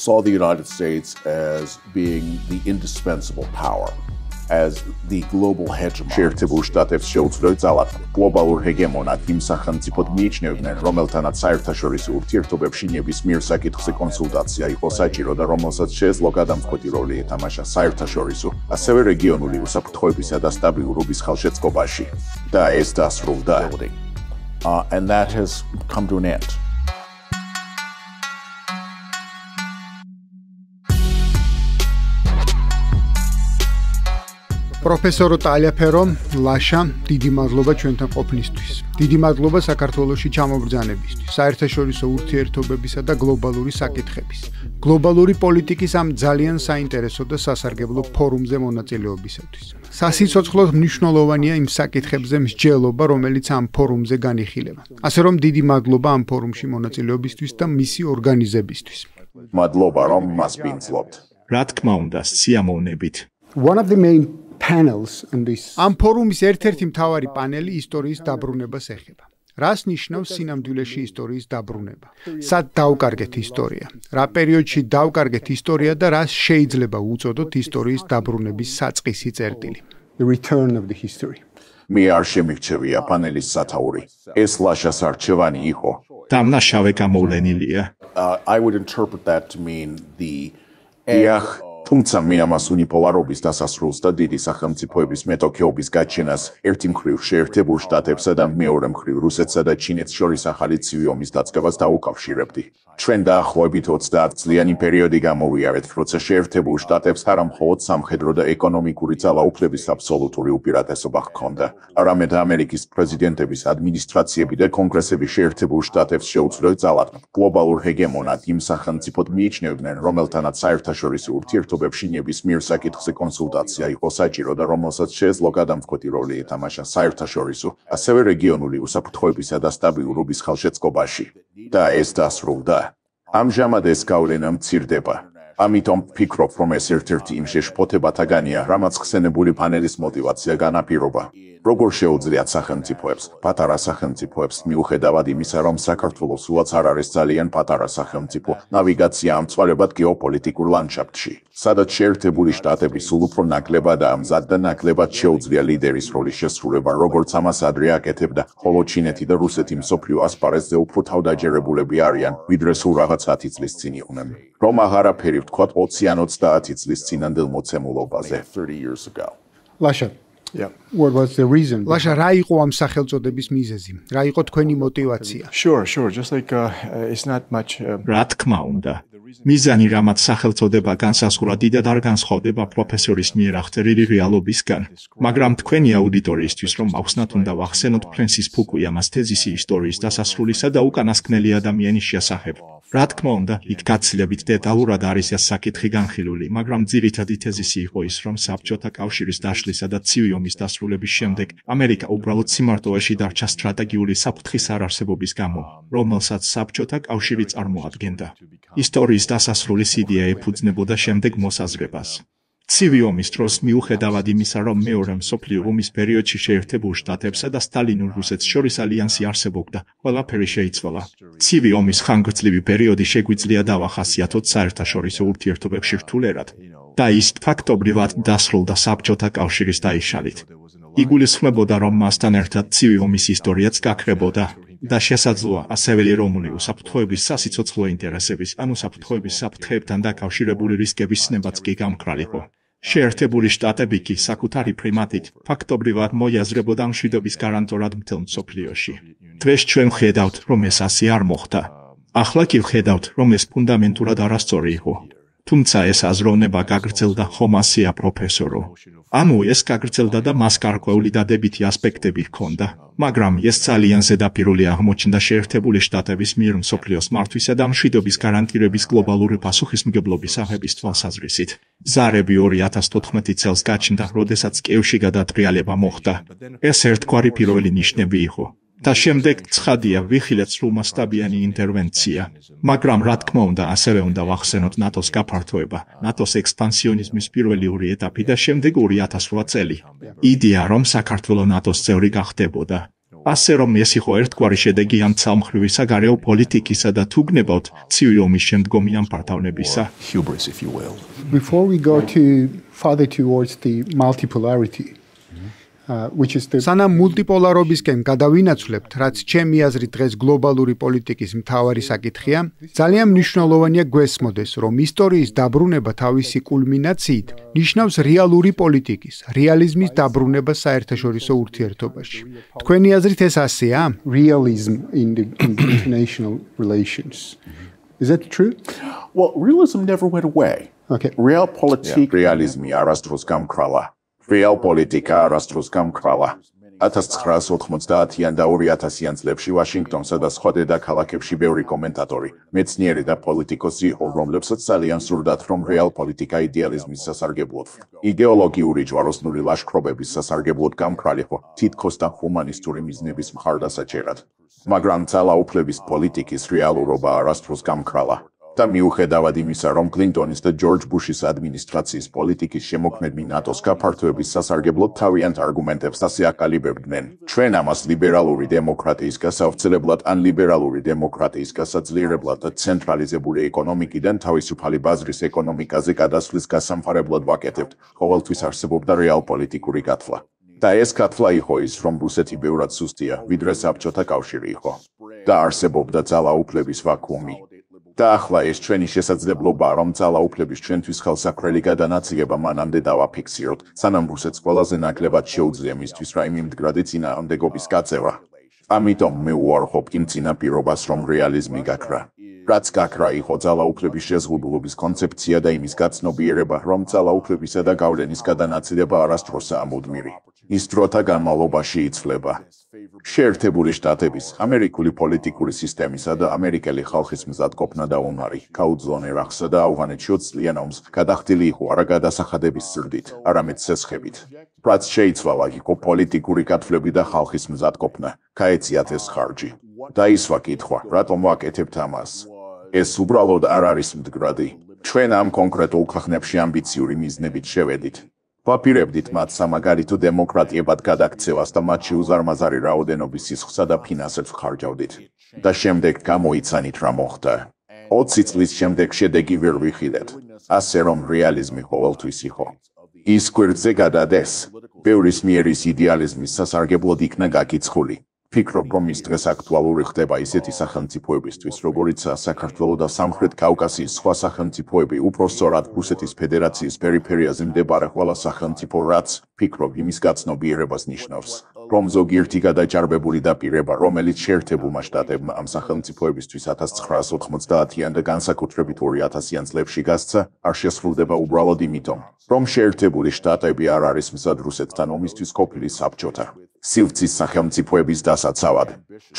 saw the United States as being the indispensable power, as the global hegemon. შეერთებულ შტატებს შეუძლია ძალად გლობალურ ჰეგემონად იმ სახელმწიფოდ მიიჩნევდნენ, რომელთანაც საერთაშორისო ურთიერთობებში ნებისმიერ საკითხზე კონსულტაცია იყო საჭირო და რომელსაც შეეძლო გადამწყვეტი როლი ეთამაშა საერთაშორისო, ასევე რეგიონული უსაფრთხოებისა და სტაბილურობის ხელშეწყობაში. და ეს დასრულდა. And that has come to an end. პროფესორო ტალიაფერო, ლაშა, დიდი მადლობა ჩვენთან ყოფნისთვის. დიდი მადლობა საქართველოში ჩამობრძანებისთვის, საერთაშორისო ურთიერთობებისა და გლობალური საკითხების, გლობალური პოლიტიკის ამ ძალიან საინტერესო და სასარგებლო ფორუმზე მონაწილეობისათვის. სასიცოცხლოდ მნიშვნელოვანია იმ საკითხებზე მსჯელობა, რომელიც ამ ფორუმზე განიხილება. ასე რომ დიდი მადლობა ამ ფორუმში მონაწილეობისთვის და მისი ორგანიზებისთვის. მადლობა რომ მას ბინძლობთ. რა თქმა უნდა, სიამოვნებით. One of the main panels on this. ამ ფორუმის ერთ-ერთი მთავარი პანელი ისტორიის დაბრუნებას ეხება. რას ნიშნავს სინამდვილეში ისტორიის დაბრუნება? სად დავკარგეთ ისტორია? რა პერიოდში დავკარგეთ ისტორია და რას შეიძლება უწოდოთ ისტორიის დაბრუნების საწყისი წერტილი? The return of the history. მე არ შემიგჩევია პანელის სათაური. ეს ლაშას არჩევანი იყო. დამნაშავე გამოვლენილია. I would interpret that to mean the იახ, თუმცა მე ამას უნიპოლარობის დასასრულს და დიდი სახელმწიფოების მეტოქეობის გაჩენას ერთი მხრივ შეერთებულ შტატებსა და მეორე მხრივ რუსეთსა და ჩინეთს შორის ახალი ცივი ომის დაწყებას დაუკავშირებდი. ჩვენ დაახლოებით 30 წლიანი პერიოდი გამოვიარეთ, როცა შეერთებულ შტატებს არა მხოლოდ სამხედრო და ეკონომიკური ძალაუფლების აბსოლუტური უპირატესობა ჰქონდა, არამედ ამერიკის პრეზიდენტების ადმინისტრაციები და კონგრესები შეერთებულ შტატებს შეუძლია ძალად გლობალურ ჰეგემონად იმ სახელმწიფოდ მიიჩნევდნენ, რომელთანაც საერთაშორისო ურთიერთობებში ნებისმიერ საკითხზე კონსულტაცია იყო საჭირო და რომელსაც შეეძლო გადამწყვეტი როლი ეთამაშა საერთაშორისო, ასევე რეგიონული უსაფრთხოებისა და სტაბილურობის ხელშეწყობაში. და ეს დასრულდა. ამჟამად ეს გავლენა მცირდება. ამიტომ ვფიქრობ, რომ ეს ერთ-ერთი იმ შეშფოთებათაგანია, რამაც ხსენებული პანელის მოტივაცია განაპირობა. როგორ შეუძლიათ სახელმწიფოებს, პატარა სახელმწიფოებს, მიუხედავად იმისა, რომ საქართველოს სულაც არ არის ძალიან პატარა სახელმწიფო, ნავიგაცია ამცვალებად გეოპოლიტიკურ ლანდშაფტში, სადაც შეერთებული შტატები სულ უფრო ნაკლებადაა მზად და ნაკლებად შეუძლია ლიდერის როლის შესრულება, როგორც ამას ადრე აკეთებდა, ხოლო ჩინეთი და რუსეთი მსოფლიო ასპარეზზე უფრო თავდაჯერებულები არიან, ვიდრე სულ რაღაც 10 წლის წინ იყვნენ. რომ აღარაფერი ვთქვათ 20 ან 30 წლის წინანდელ მოცემულობაზე. 30 years ago. ლაშა. Yeah. What was the reason? ლაშა, რა იყო ამ სახელწოდების მიზეზი? რა იყო თქვენი мотивация? Sure. Just like it's not much. რა თქმა უნდა. მიზანი, რამაც სახელწოდება განსაზღვრა, დიდად არ განსხვავდება პროფესორის მიერ აღწერილი რეალობისგან, მაგრამ თქვენი აუდიტორიისთვის რომ ახსნათ უნდა ვახსენოთ ფრენსის ფუკუიამას თეზისი ისტორიის დასასრულისა და უკანასკნელი ადამიანის შესახებ. რა თქმა უნდა, იქ გაცილებით დეტალურად არის ეს საკითხი განხილული, მაგრამ ძირითადი თეზისი იყო ის, რომ საბჭოთა კავშირის დაშლისა და ცივი ომის დასრულების შემდეგ ამერიკა უბრალოდ სიმარტოვეში დარჩა სტრატეგიული საფრთხის არარსებობის გამო, რომელსაც საბჭოთა კავშირი წარმოადგენდა. ისტორიის დასასრულის იდეა ეფუძნებოდა შემდეგ მოსაზრებას. ცივი ომის დროს მიუხედავად იმისა, რომ მეორე მსოფლიო ომის პერიოდში შეერთებულ შტატებსა და სტალინურ რუსეთს შორის ალიანსი არსებობდა, ყველაფერი შეიცვალა. ცივი ომის ხანგრძლივი პერიოდი შეგვიძლია დავახასიათოთ საერთაშორისო ურთიერთობებში რთულერად და ის ფაქტობრივად დასრულდა საბჭოთა კავშირის დაიშალით. იგულისხმებოდა, რომ მასთან ერთად ცივი ომის ისტორიაც გაქრებოდა. და შესაძლოა ასევე ეროვნული უსაფრთხოების სასიცოცხლო ინტერესების, ან უსაფრთხოების საფრთხეებთან დაკავშირებული რისკების ცნებაც კი გამქრალიყო. შეერთებული შტატები კი საკუთარი პრიმატით ფაქტობრივად მოიაზრებოდა მშვიდობის გარანტორად მთელ მსოფლიოში. დღეს ჩვენ ვხედავთ, რომ ეს ასე არ მოხდა. ახლა კი ვხედავთ, რომ ეს ფუნდამენტურად არასწორი იყო. თუმცა ეს აზროვნება გაგრძელდა ხომ ასეა პროფესორო. ამო ეს გაგრძელდა და მას გარკვეული დადებითი ასპექტები ჰქონდა, მაგრამ ეს ძალიან ზედაპირული აღმოჩნდა შეერთებული შტატების მიერ მსოფლიოს მართვისა და მშვიდობის გარანტირების გლობალური პასუხისმგებლობის აღების თვალსაზრისით. ზარები 2014 წელს გაჩნდა, როდესაც კიევში გადატრიალება მოხდა. ეს ერთგვარი პირველი ნიშნები იყო. და შემდეგ ცხადია ვიხილეთ სრულმასშტაბიანი ინტერვენცია, მაგრამ რა თქმა უნდა ასევე უნდა ვახსენოთ ნატოს გაფართოება, ნატოს ექსპანსიონიზმის პირველი ორი ეტაპი და შემდეგ 2008 წელი. იდეა რომ საქართველო ნატოს წევრი გახდებოდა. ასე რომ ეს იყო ერთგვარი შედეგი ამ ცალმხრივი საგარეო პოლიტიკისა და თუ გნებავთ ცივი ომის შემდგომი ამ ფარდავნებისა. Hubris, if you will. Before we go further towards the multipolarity, which is the სანამ მულტიპოლარობისკენ გადავინაცვლებთ, რაც ჩემი აზრით დღეს გლობალური პოლიტიკის მთავარი საკითხია, ძალიან მნიშვნელოვანია გვესმოდეს, რომ ისტორიის დაბრუნება თავისი კულმინაციით ნიშნავს რეალური პოლიტიკის, რეალიზმის დაბრუნება საერთაშორისო ურთიერთობაში. თქვენი აზრით ეს ასეა? Realism in the international relations. Is that true? Well, realism never went away. Okay. Realismი არასდროს გამქრალა. Realpolitika არასდროს გამქრალა. 1990-იან და 2000-იან წლებში ვაშინგტონსა და სხვა დედაქალაქებში ბევრი კომენტატორი, მეცნიერი და პოლიტიკოსი იყო, რომლებსაც ძალიან სურდათ, რომ რეალპოლიტიკა იდეალიზმის სასარგებლოდ, იდეოლოგიური ჯვაროსნული ლაშქრობების სასარგებლოდ გამქრალიყო, თითქოს და ჰუმანისტური მიზნების მხარდასაჭერად. მაგრამ ძალაუფლების პოლიტიკის რეალურობა არასდროს გამქრალა. და მიუხედავად იმისა, რომ კლინტონის და ჯორჯ ბუშის ადმინისტრაციის პოლიტიკის შემოქმედნი ნატოს გაფართოების სასარგებლოდ თავიანთ არგუმენტებს ასე აკალიბებდნენ. ჩვენ ამას ლიბერალური დემოკრატიის გასავრცელებლად ან ლიბერალური დემოკრატიის გასაძლიერებლად და ცენტრალიზებული ეკონომიკიდან თავისუფალი ბაზრის ეკონომიკაზე გადასვლის გასამხარებლად ვაკეთებთ, ყოველთვის არსებობდა რეალპოლიტიკური გათვლა. და ეს გათვლა იყო ის, რომ რუსეთი ბევრად სუსტია, ვიდრე საბჭოთა კავშირი იყო. და არსებობდა ძალაუფლების ვაკუუმი. და ახლა ეს ჩვენი შესაძლებლობაა, რომ ძალაუფლების ჩვენთვის ხელსაყრელი გადანაწილება მანამდე დავაფიქსიროთ, სანამ რუსეთს ყველაზე ნაკლებად შეუძლია მისთვის რაიმე მდგრადი წინააღმდეგობის გაწევა. ამიტომ მე უარყოფ იმ წინაპირობას, რომ რეალიზმი გაქრა. რაც გაქრა იყო ძალაუფლების შეზღუდულობის კონცეფცია და იმის გაცნობიერება, რომ ძალაუფლებისა და გავლენის გადანაწილება არასდროსაა მუდმივი. ის დროთა განმავლობაში იცვლება. შეერთებული შტატების, ამერიკული პოლიტიკური სისტემისა და ამერიკელი ხალხის მზადყოფნა და უნარი, გაუძლონ ერაყსა და ავღანეთში 20 წლიან ომს გადახდილი იყო არა გადასახადების ზრდით, არამედ სესხებით. რაც შეიცვალა იყო პოლიტიკური გათვლები და ხალხის მზადყოფნა, გაეციათ ეს ხარჯი. და ისვა კითხვა, რატომ ვაკეთებთ ამას? ეს უბრალოდ არ არის მდგრადი. ჩვენ ამ კონკრეტულ ქვეყნებში ამბიციური მიზნებით შევედით. ვაპირებდით მათ სამაგარითო დემოკრატიებად გადაქცევას და მათში უზარმაზარი რაოდენობის სისხლსა და ფინანსებს ვხარჯავდით. და შემდეგ გამოიცანით რა მოხდა. 20 წლის შემდეგ შედეგი ვერ ვიხილეთ. ასე რომ რეალიზმი ყოველთვის იყო. ის გვერდზე გადადეს. ბევრის მიერ ის იდეალიზმის სასარგებლოდ იქნა გაკიცხული. ფიქრობ, რომ ის დღეს აქტუალური ხდება ისეთი სახელმწიფოებისთვის, როგორიცაა საქართველო და სამხრეთ კავკასიის სხვა სახელმწიფოები, უფრო სწორად რუსეთის ფედერაციის პერიფერიაზე მდებარე ყველა სახელმწიფო, რაც ფიქრობ იმის გაცნობიერებას ნიშნავს, რომ ზოგიერთი გადაჭარბებული დაპირება, რომელიც შეერთებულმა შტატებმა ამ სახელმწიფოებისთვის 1990-იან და განსაკუთრებით 2000-იან წლებში გასცა, არ შესრულდება უბრალოდ იმიტომ, რომ შეერთებული შტატები არ არის მზად რუსეთთან ომისთვის ყოფილი საბჭოთა სივრცის სახელმწიფოების დასაცავად.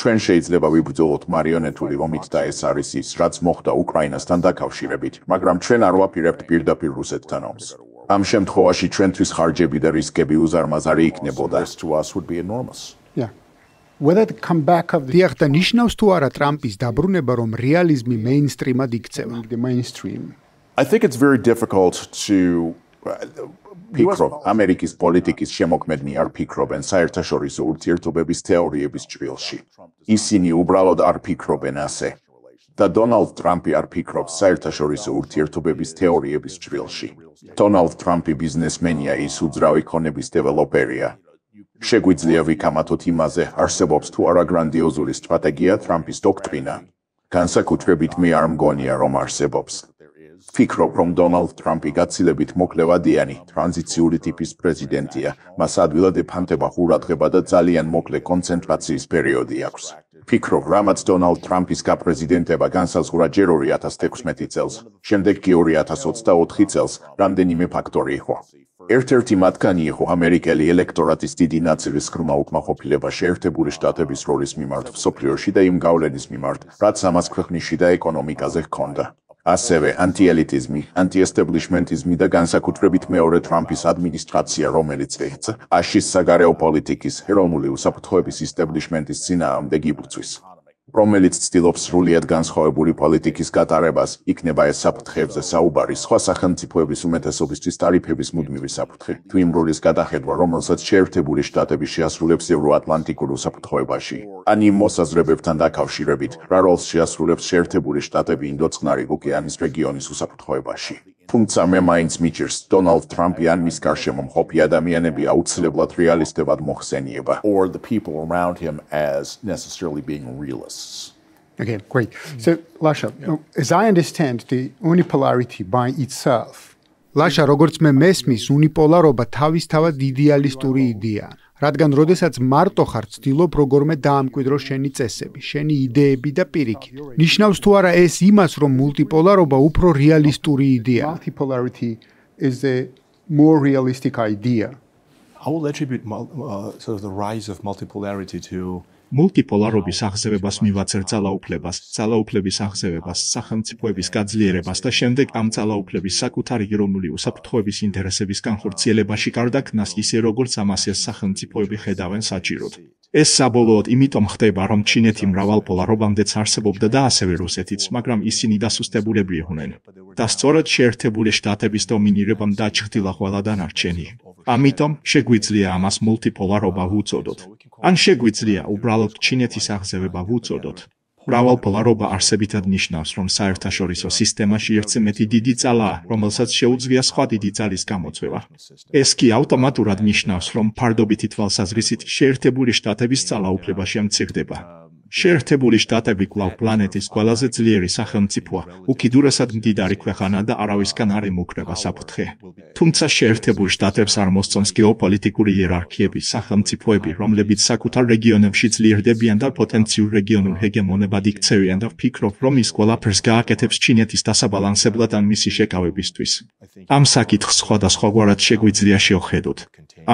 ჩვენ შეიძლება ვიბრძოლოთ მარიონეტული ომით და ეს არის ის, რაც მოხდა უკრაინასთან დაკავშირებით, მაგრამ ჩვენ არ ვაპირებთ პირდაპირ რუსეთთან ომს. ამ შემთხვევაში ჩვენთვის ხარჯები და რისკები უზარმაზარი იქნებოდა. Whether the comeback of the და ნიშნავს თუ არა ტრამპის დაბრუნება, რომ რეალიზმი მეინსტრიმად იქცევა. I think it's very difficult to ფიქრობ, ამერიკის პოლიტიკის შემოქმედნი არ ფიქრობენ საერთაშორისო ურთიერთობების თეორიების ჭრილში. ისინი უბრალოდ არ ფიქრობენ ასე. და დონალდ ტრამპი არ ფიქრობს საერთაშორისო ურთიერთობების თეორიების ჭრილში. დონალდ ტრამპი ბიზნესმენია, ის უძრავი ქონების დეველოპერია. შეგვიძლია ვიკამათოთ იმაზე, არსებობს თუ არა გრანდიოზული სტრატეგია ტრამპის დოქტრინა. განსაკუთრებით მე არ მგონია, რომ არსებობს. ფიქრობ, რომ დონალდ ტრამპი გაცილებით მოკლევადიანი, ტრანზიციული ტიპის პრეზიდენტია, მას ადვილად ეფანტება ყურადღება და ძალიან მოკლე კონცენტრაციის პერიოდი აქვს. ფიქრობ, რამაც დონალდ ტრამპის გაპრეზიდენტება განსაზღვრა ჯერ 2016 წელს, შემდეგ კი 2024 წელს, რამდენიმე ფაქტორი იყო. ერთ-ერთი მათგანი იყო ამერიკელი ელექტორატის დიდი ნაწილის ღრმა უკმაყოფილება შეერთებული შტატების როლის მიმართ მსოფლიოში და იმ გავლენის მიმართ, რაც ამას ქვეყნში და ეკონომიკაზე ჰქონდა. ასევე ანტიელიტიზმი, ანტიესტებლიშმენტიზმი და განსაკუთრებით მეორე ტრამპის ადმინისტრაცია, რომელიც აშის საგარეო პოლიტიკის, ეროვნული უსაფრთხოების ისტებლიშმენტის წინააღმდეგ იბრძვის. რომელიც ცდილობს სრულიად განსხვავებული პოლიტიკის გატარებას, იქნება ეს საფრთხეებზე საუბარი სხვა სახელმწიფოების უმეტესობისთვის ტარიფების მუდმივი საფრთხე, თუ იმ როლის გადახედვა, რომელსაც შეერთებული შტატები შეასრულებს ევროატლანტიკურ უსაფრთხოებაში, ან იმ მოსაზრებებთან დაკავშირებით, რა როლს შეასრულებს შეერთებული შტატები ინდოწყნარი ოკეანის რეგიონის უსაფრთხოებაში. თუმცა მე მაინც მიჭირს დონალდ ტრამპი ან მის გარშემო მყოფი ადამიანები აუცილებლად რეალისტებად მოხსენიება. or the people around him as necessarily being realists. Okay, great. So, Lasha, as I understand, the unipolarity by itself. Lasha, როგორც მე მესმის, უნიპოლარობა თავისთავად იდეალისტური იდეაა. რადგან როდესაც მარტო ხარ ცდილობ როგორმე დაამკვიდრო შენი წესები, შენი იდეები და პირიქით. ნიშნავს თუ არა ეს იმას, რომ მულტიპოლარობა უფრო რეალისტური იდეაა. Multipolarity is a more realistic idea. I will attribute sort of the rise of multipolarity to მულტიპოლარობის აღზევებას მივაწერ ძალაუფლებას, ძალაუფლების აღზევებას, სახელმწიფოების გაძლიერებას და შემდეგ ამ ძალაუფლების საკუთარი ეროვნული უსაფრთხოების ინტერესების განხორციელებაში გარდაქმნას ისე როგორც ამას ეს სახელმწიფოები ხედავენ საჭიროდ. ეს საბოლოოდ იმიტომ ხდება, რომ ჩინეთი მრავალპოლარობამდეც არსებობდა და ასევე რუსეთიც, მაგრამ ისინი დასუსტებულები იყვნენ. და სწორედ შეერთებული შტატების დომინირებამ დაჩრდილა ყველა დანარჩენი. ამიტომ შეგვიძლია ამას მულტიპოლარობა ვუწოდოთ. ან შეგვიძლია უბრალოდ ჩინეთის აღზევება ვუწოდოთ. მრავალპოლარობა არსებითად ნიშნავს, რომ საერთაშორისო სისტემაში ერთზე მეტი დიდი ძალაა, რომელსაც შეუძლია სხვა დიდი ძალის გამოწვევა. ეს კი ავტომატურად ნიშნავს, რომ ფარდობითი თვალსაზრისით შეერთებული შტატების ძალაუფლებაში მცირდება. შეერთებული შტატები კვლავ პლანეტის ყველაზე ძლიერი სახელმწიფოა, უკიდურესად მდიდარი ქვეყანა და არავისგან არ ემუქრება საფრთხე. თუმცა შეერთებულ შტატებს არ მოსწონს გეოპოლიტიკური იერარქიები, სახელმწიფოები, რომლებიც საკუთარ რეგიონებში ძლიერდებიან და პოტენციურ რეგიონულ ჰეგემონებად იქცევიან და ვფიქრობ, რომ ის ყველაფერს გააკეთებს ჩინეთის დასაბალანსებლად ან მისი შეკავებისთვის. ამ საკითხს სხვადასხვაგვარად შეგვიძლია შევხედოთ.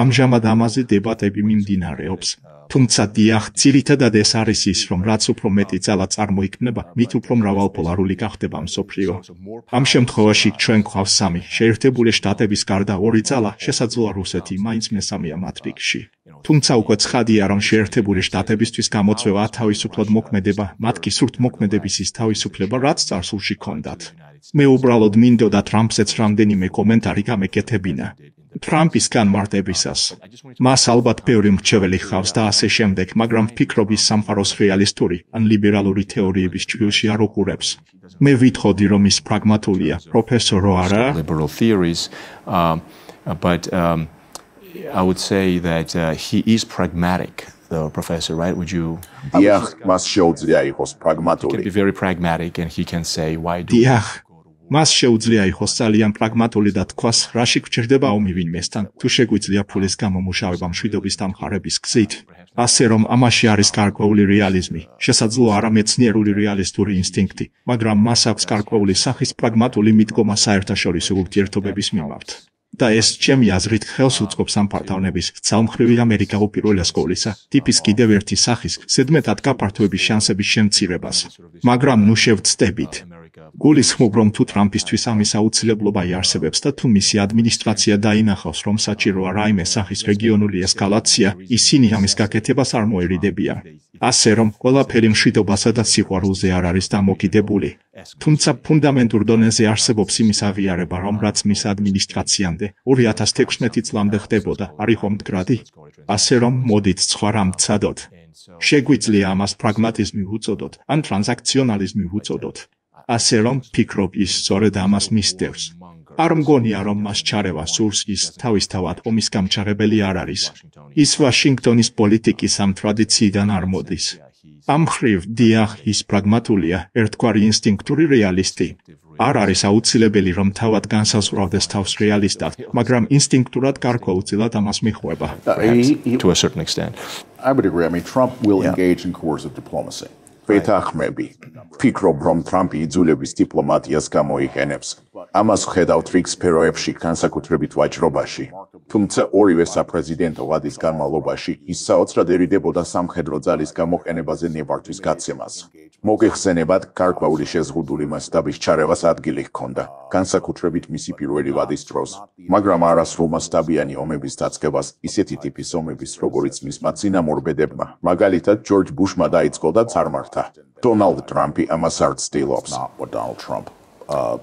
ამჟამად ამაზე დებატები მიმდინარეობს. თუმცა დიახ, ძირითადად ეს არის ის, რომ რაც უფრო მეტი ძალა წარმოიქმნება, მით უფრო მრავალპოლარული გახდება მსოფლიო. ამ შემთხვევაში ჩვენ გვყავს სამი, შეერთებული შტატების გარდა ორი ძალა, შესაძლოა რუსეთი მაინც მესამეა მატრიქსში. თუმცა უკვე ცხადია, რომ შეერთებული შტატებისთვის გამოწვევა თავისუფლად მოქმედება, მათ კი სრუტმოქმედების ის თავისუფლება, რაც წარსულში ჰქონდათ. მე უბრალოდ მინდოდა ტრამპსაც რამდენიმე კომენტარი გამეკეთებინა. ტრამპის განმარტებისას. მას ალბათ ბევრი მრჩეველი ჰყავს და ასე შემდეგ, მაგრამ ვფიქრობ ის სამყაროს რეალისტური ან ლიბერალური თეორიების ჭრილში არ უყურებს. მე ვითხოვდი, რომ ის პრაგმატულია, პროფესორო არა? liberal theories, but I would say that he is pragmatic, the professor, right? Would you? დიახ, მას შეუძლია იყოს He can პრაგმატული. be very pragmatic, and he can say, "Why do?" დიახ. მას შეუძლია იყოს ძალიან პრაგმატული და თქვას, რაში გვჭირდება ომი ვინმესთან, თუ შეგვიძლია ფულის გამომუშავება მშვიდობის დამყარების გზით. ასე რომ ამაში არის გარკვეული რეალიზმი, შესაძლოა არამეცნიერული რეალისტური ინსტინქტი, მაგრამ მას აქვს გარკვეული სახის პრაგმატული მიდგომა საერთაშორისო ურთიერთობების მიმართ. და ეს ჩემი აზრით ხელს უწყობს ამ ფარდავნების ძალმხრივი ამერიკა უპირველეს ყოვლისა, ტიპის კიდევ ერთი სახის, ზედმეტად გაფართოების შანსების შემცირებას. მაგრამ ნუ შევცდებით. გულისხმობ, რომ თუ ტრამპისთვის ამის აუცილებლობა იარსებებს და თუ მისი ადმინისტრაცია დაინახავს, რომ საჭიროა რაიმე სახის რეგიონული ესკალაცია, ისინი ამის გაკეთებას არ მოერიდებიან. ასე რომ, ყველაფერი მშვიდობასა და სიყვარულზე არ არის დამოკიდებული. თუმცა ფუნდამენტურ დონეზე არსებობს იმის აღიარება, რომ რაც მის ადმინისტრაციამდე 2016 წლამდე ხდებოდა, არ იყო მდგრადი. ასე რომ, მოდით სხვა რამ ვცადოთ. შეგვიძლია ამას პრაგმატიზმი ვუწოდოთ, ან ტრანზაქციონალიზმი ვუწოდოთ. ასე რომ, ვფიქრობ ის სწორედ ამას მისდევს. არ მგონია, რომ მას ჩარევა სურს ის თავისთავად ომის გამჩაღებელი არ არის. ის ვაშინგტონის პოლიტიკის ამ ტრადიციიდან არ მოდის. ამ მხრივ, დიახ, ის პრაგმატულია, ერთგვარი ინსტინქტური რეალისტი. არ არის აუცილებელი, რომ თავად განსაზღვრავდეს თავს რეალისტად, მაგრამ ინსტინქტურად გარკვეულწილად ამას მიხვება. To a certain extent. I would agree. I mean, Trump will Yeah. engage in coercive diplomacy. ვეთანხმები. ვფიქრობ, რომ ტრამპი იძულების დიპლომატიას გამოიყენებს. ამას ვხედავთ რიგ სფეროებში, განსაკუთრებით ვაჭრობაში. თუმცა ორივე საპრეზიდენტო ვადის განმავლობაში ის საოცრად ერიდებოდა სამხედრო ძალის გამოყენებაზე ნებართვის გაცემას. მოგეხსენებათ, გარკვეული შეზღუდული მასშტაბის ჩარევას ადგილი ჰქონდა, განსაკუთრებით მისი პირველი ვადის დროს, მაგრამ არასრულ მასშტაბიანი ომების დაწყებას ისეთი ტიპის ომების, როგორიც მისმა წინამორბედებმა, მაგალითად ჯორჯ ბუშმა დაიწყო და წარმართა. დონალდ ტრამპი ამას არ ცდილობს.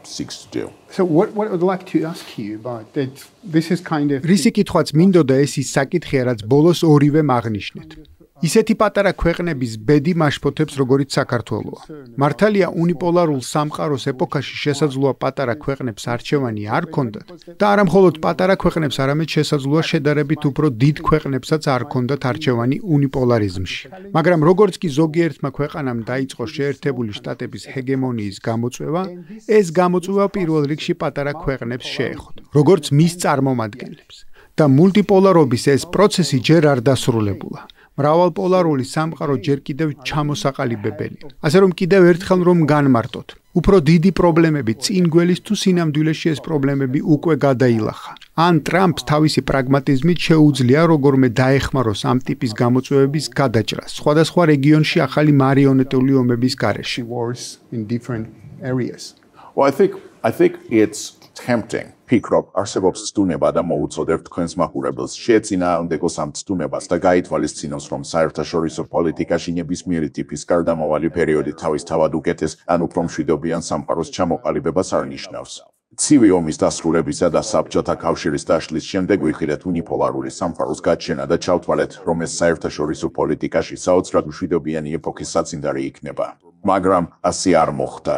Seeks to do. So what I'd like to ask you about that this is kind of რისი კითხვაც მინდოდა ეს ის საკითხია, რაც ბოლოს ორივე აღნიშნეთ. ისეთი პატარა ქვეყნების ბედი მაშფოთებს, როგორიც საქართველოა. მართალია უნიპოლარულ სამყაროს ეპოქაში შესაძლოა პატარა ქვეყნებს არჩევანი არ ქონდათ და არა მხოლოდ პატარა ქვეყნებს, არამედ შესაძლოა შედარებით უფრო დიდ ქვეყნებსაც არ ქონდათ არჩევანი უნიპოლარიზმში. მაგრამ როგორც კი ზოგიერთმა ქვეყანამ დაიწყო შეერთებული შტატების ჰეგემონიის გამოწვევა, ეს გამოწვევა პირველ რიგში პატარა ქვეყნებს შეეხო, როგორც მის წარმომადგენლებს. და მულტიპოლარობის ეს პროცესი ჯერ არ დასრულებულა. მრავალპოლარული სამყარო ჯერ კიდევ ჩამოსაყალიბებელია. ასე რომ კიდევ ერთხელ რომ განმარტოთ, უფრო დიდი პრობლემები წინ გველის თუ სინამდვილეში ეს პრობლემები უკვე გადაილახა. ან ტრამპს თავისი პრაგმატიზმით შეუძლია როგორმე დაეხმაროს ამ ტიპის გამოწვევების გადაჭრას, სხვადასხვა რეგიონში ახალი მარიონეტული ომების გარეშე. Well, I think it's tempting. Ფიქრობ, არსებობს ცდუნება და მოუწოდებ თქვენს მაყურებელს შეეწინააღმდეგოს ამ ცდუნებას და გაითვალისწინოს, რომ საერთაშორისო პოლიტიკაში ნებისმიერი ტიპის გარდამავალი პერიოდი თავისთავად უკეთეს ან უფრო მშვიდობიან სამყაროს ჩამოყალიბებას არ ნიშნავს. ცივი ომის დასრულებისა და საბჭოთა კავშირის დაშლის შემდეგ ვიხილეთ უნიპოლარული სამყაროს გაჩენა და ჩავთვალეთ, რომ ეს საერთაშორისო პოლიტიკაში საოცრად მშვიდობიანი ეპოქის საწინდარი იქნება. მაგრამ ასე არ მოხდა.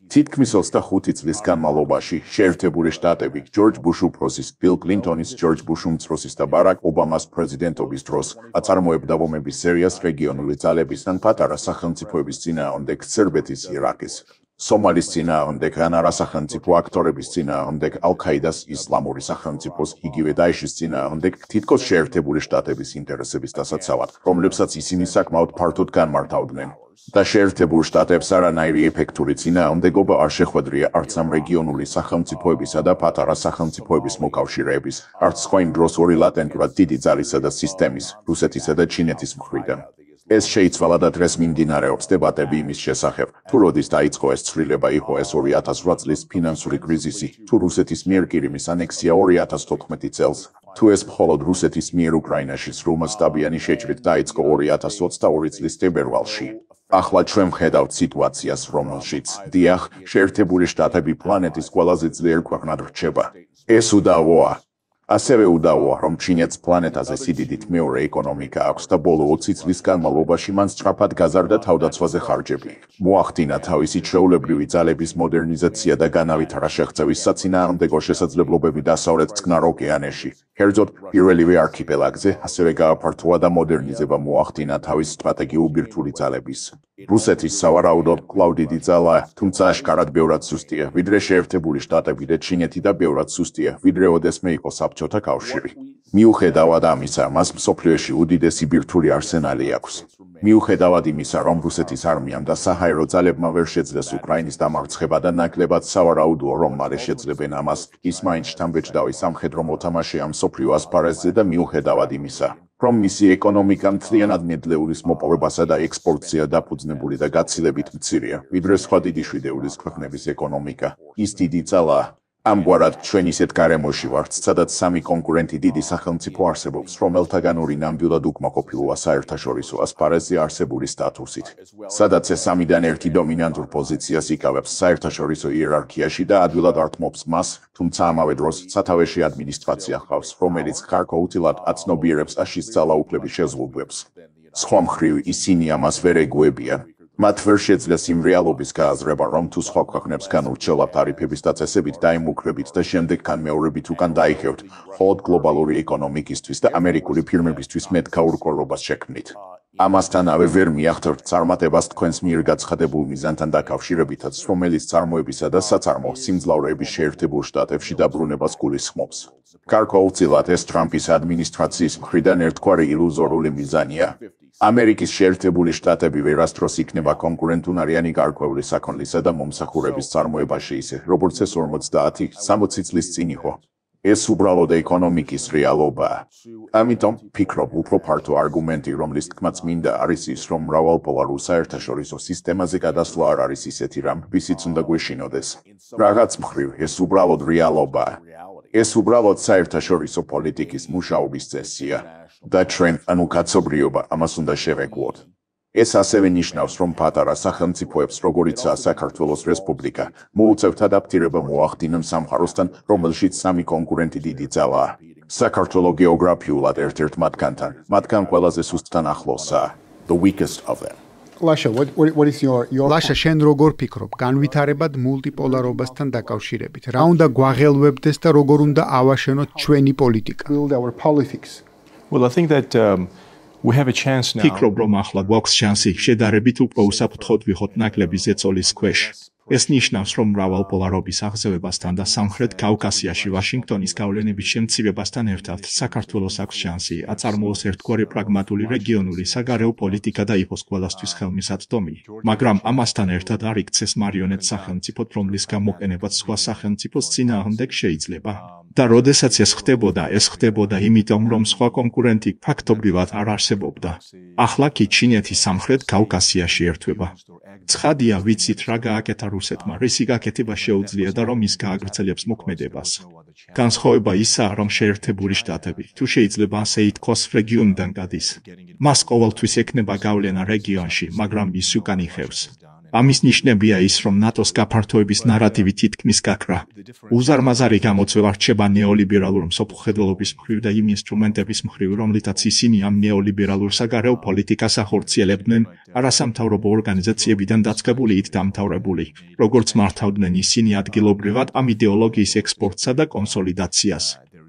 თითქმის 25 წლის განმავლობაში შეერთებული შტატები ჯორჯ ბუშ უფროსის, ბილ კლინტონის, ჯორჯ ბუშ უმცროსის და ბარაკ ობამას პრეზიდენტობის დროს აწარმოებდა ომების სერიას რეგიონული ძალების ან პატარა სახელმწიფოების წინააღმდეგ, სერბეთის, ირაკის, სომალის წინააღმდეგ, ან არასახელმწიფო აქტორების წინააღმდეგ, ალ-ქაიდას, ისლამური სახელმწიფოს, იგივე დაეშის წინააღმდეგ, თითქოს შეერთებული შტატების ინტერესების დასაცავად, რომლებსაც ისინი საკმაოდ ფართოდ განმართავდნენ. და შეერთებულ შტატებს არანაირი ეფექტური წინააღმდეგობა არ შეხვედრია არც ამ რეგიონული სახელმწიფოებისა და პატარა სახელმწიფოების მოკავშირეების, არც სხვა იმ დროს ორი ლატენტურად დიდი ძალისა და სისტემის, რუსეთისა და ჩინეთის მხრიდან. ეს შეიცვალა და დღეს მიმდინარეობს დებატები იმის შესახებ, თუ როდის დაიწყო ეს ცვლილება იყო ეს 2008 წლის ფინანსური კრიზისი, თუ რუსეთის მიერ კრიმის ანექსია 2014 წელს, თუ ეს მხოლოდ რუსეთის მიერ უკრაინაში სრულმასშტაბიანი შეჭრით დაიწყო 2022 წლის თებერვალში. ახლა ჩვენ ვხედავთ სიტუაციას, რომელშიც დიახ, შეერთებული შტატები პლანეტის ყველაზე ძლიერ ქვეყნად რჩება. ეს უდავოა. ასევე უდავოა, რომ ჩინეთს პლანეტაზე სიდიდით მეორე ეკონომიკა აქვს და ბოლო 20 წლის განმავლობაში მან სწრაფად გაზარდა თავდაცვაზე ხარჯები. მოახდინა თავისი ჩვეულებრივი ძალების მოდერნიზაცია და განავითარა შეღწევის საწინააღმდეგო შესაძლებლობები დასავლეთ წყნარ ოკეანეში. კერძოდ, პირველივე არქიპელაგზე, ასევე გააფართოვა და მოდერნიზება მოახდინა თავის სტრატეგიულ ბირთვული ძალების. რუსეთის სავარაუდოდ კვლავ დიდი ძალაა, თუმცა აშკარად ბევრად სუსტია, ვიდრე შეერთებული შტატები და ჩინეთი და ბევრად სუსტია, ვიდრე ოდესმე იყო საბჭოთა კავშირი. მიუხედავად ამისა, მას მსოფლიოში უდიდესი ბირთვული არსენალი აქვს. მიუხედავად იმისა, რომ რუსეთის არმიამ და საჰაერო ძალებმა ვერ შეძლეს უკრაინის დამარცხება და ნაკლებად სავარაუდოა, რომ მალე შეძლებენ ამას, ის მაინც შთამბეჭდავი სამხედრო მოთამაშეა მსოფლიო ასპარეზზე და მიუხედავად იმისა, რომ მისი ეკონომიკა მთლიანად ნედლეულის მოპოვებასა და ექსპორტზეა დაფუძნებული და გაცილებით მცირეა, ვიდრე სხვა დიდი შვიდეულის ქვეყნების ეკონომიკა, ის დიდი ძალაა. ამგვარად ჩვენ ისეთ გარემოში ვართ, სადაც სამი კონკურენტი დიდი სახელმწიფო არსებობს, რომელთაგან ორი ნამდვილად უკმაყოფილოა საერთაშორისო ასპარეზზე არსებული სტატუსით, სადაც ეს სამიდან ერთი დომინანტურ პოზიციას იკავებს საერთაშორისო იერარქიაში და ადვილად ართმობს მას, თუმცა ამავე დროს სათავეში ადმინისტრაცია ჰყავს, რომელიც გარკვეულწილად აცნობიერებს აშის ძალაუფლების შეზღუდვებს. სხვა მხრივ, ისინი ამას ვერ ეგუებიან. მათ ვერ შეძლეს იმ რეალობის გააზრება, რომ თუ სხვა ქვეყნებს განურჩევლად ტარიფების დაწესებით დაიმუქრებით და შემდეგ განმეორებით უკან დაიხევთ, მხოლოდ გლობალური ეკონომიკისთვის და ამერიკული ფირმებისთვის მეტ გაურკვევლობას შექმნით. ამასთანავე ვერ მიახდართ წარმატებას თქვენს მიერ გაცხადებულ მიზანთან დაკავშირებითაც, რომელიც წარმოებისა და საწარმო სიმძლავრეების შეერთებულ შტატებში დაბრუნებას გულისხმობს. გარკვეულწილად ეს ტრამპის ადმინისტრაციის მხრიდან ერთგვარი ილუზორული მიზანია. ამერიკის შეერთებული შტატები ვერასდროს იქნება კონკურენტუნარიანი გარკვეული საქონლისა და მომსახურების წარმოებაში ისე, როგორც ეს 50-60 წლის წინ იყო. ეს უბრალოდ ეკონომიკის რეალობაა. ამიტომ ფიქრობ, უფრო ფართო არგუმენტი, რომლის თქმაც მინდა, არის ის, რომ მრავალპოლარულ საერთაშორისო სისტემაზე გადასვლა არ არის ისეთი რამ, ვისიც უნდა გვეშინოდეს. რაღაც მხრივ, ეს უბრალოდ რეალობაა. ეს უბრალოდ საერთაშორისო პოლიტიკის მუშაობის წესია და ჩვენ, ანუ კაცობრიობა, ამას უნდა შევეკვოთ. ეს ასევე ნიშნავს, რომ პატარა სახელმწიფოებს, როგორიცაა საქართველოს რესპუბლიკა, მოუწევთ ადაპტირება მოახდინონ სამყაროსთან, რომელშიც სამი კონკურენტი დიდი ძალაა. საქართველო გეოგრაფიულად ერთ-ერთ მათგან ყველაზე სუსტთან ახლოსაა. The weakest of them. what is your ლაშა, შენ როგორ ფიქრობ განვითარებად მულტიპოლარობასთან დაკავშირებით? რა უნდა გვაღელვებდეს და როგორ უნდა ავაშენოთ ჩვენი პოლიტიკა? Well, I think that we have a chance now. ფიქრობ, რომ ახლა გვაქვს შანსი შედარებით უფრო უსაფრთხოდ ვიყოთ ნაკლების ზეწოლის ქვეშ. ეს ნიშნავს, რომ მრავალპოლარობის აღზევებასთან და სამხრეთ კავკასიაში ვაშინგტონის გავლენების შემცირებასთან ერთად საქართველოს აქვს შანსი აწარმოოს ერთგვარი პრაგმატული რეგიონული საგარეო პოლიტიკა და იყოს ყველასთვის ხელმისაწვდომი, მაგრამ ამასთან ერთად არ იქცეს მარიონეტ სახელმწიფოდ, რომლის გამოყენებაც სხვა სახელმწიფოს წინააღმდეგ შეიძლება. და როდესაც ეს ხდებოდა იმიტომ, რომ სხვა კონკურენტი ფაქტობრივად არ არსებობდა. ახლა კი ჩინეთი სამხრეთ კავკასიაში ერთვება. ცხადია, ვიცით რა გააკეთა რუსეთმა, რისი გაკეთება შეუძლია და რომ ის გააგრძელებს მოქმედებას. განსხვავება ისაა, რომ შეერთებული შტატები, თუ შეიძლება ასე ითქვას, რეგიონიდან გადის. მას ყოველთვის ექნება გავლენა რეგიონში, მაგრამ ის უკან იხევს. ამის ნიშნებია ის, რომ ნატოს გაფართოების ნარატივი თითქმის გაქრა. უზარმაზარი გამოწვევა რჩება ნეოლიბერალურ მსოფლმხედველობის მხრივ და იმ ინსტრუმენტების მხრივ, რომლითაც ისინი ამ ნეოლიბერალურ საგარეო პოლიტიკას ახორციელებდნენ, არასამთავრობო ორგანიზაციებიდან დაწყებულით დამთავრებული, როგორც მართავდნენ ისინი ადგილობრივად ამ იდეოლოგიის ექსპორტსა და კონსოლიდაციას.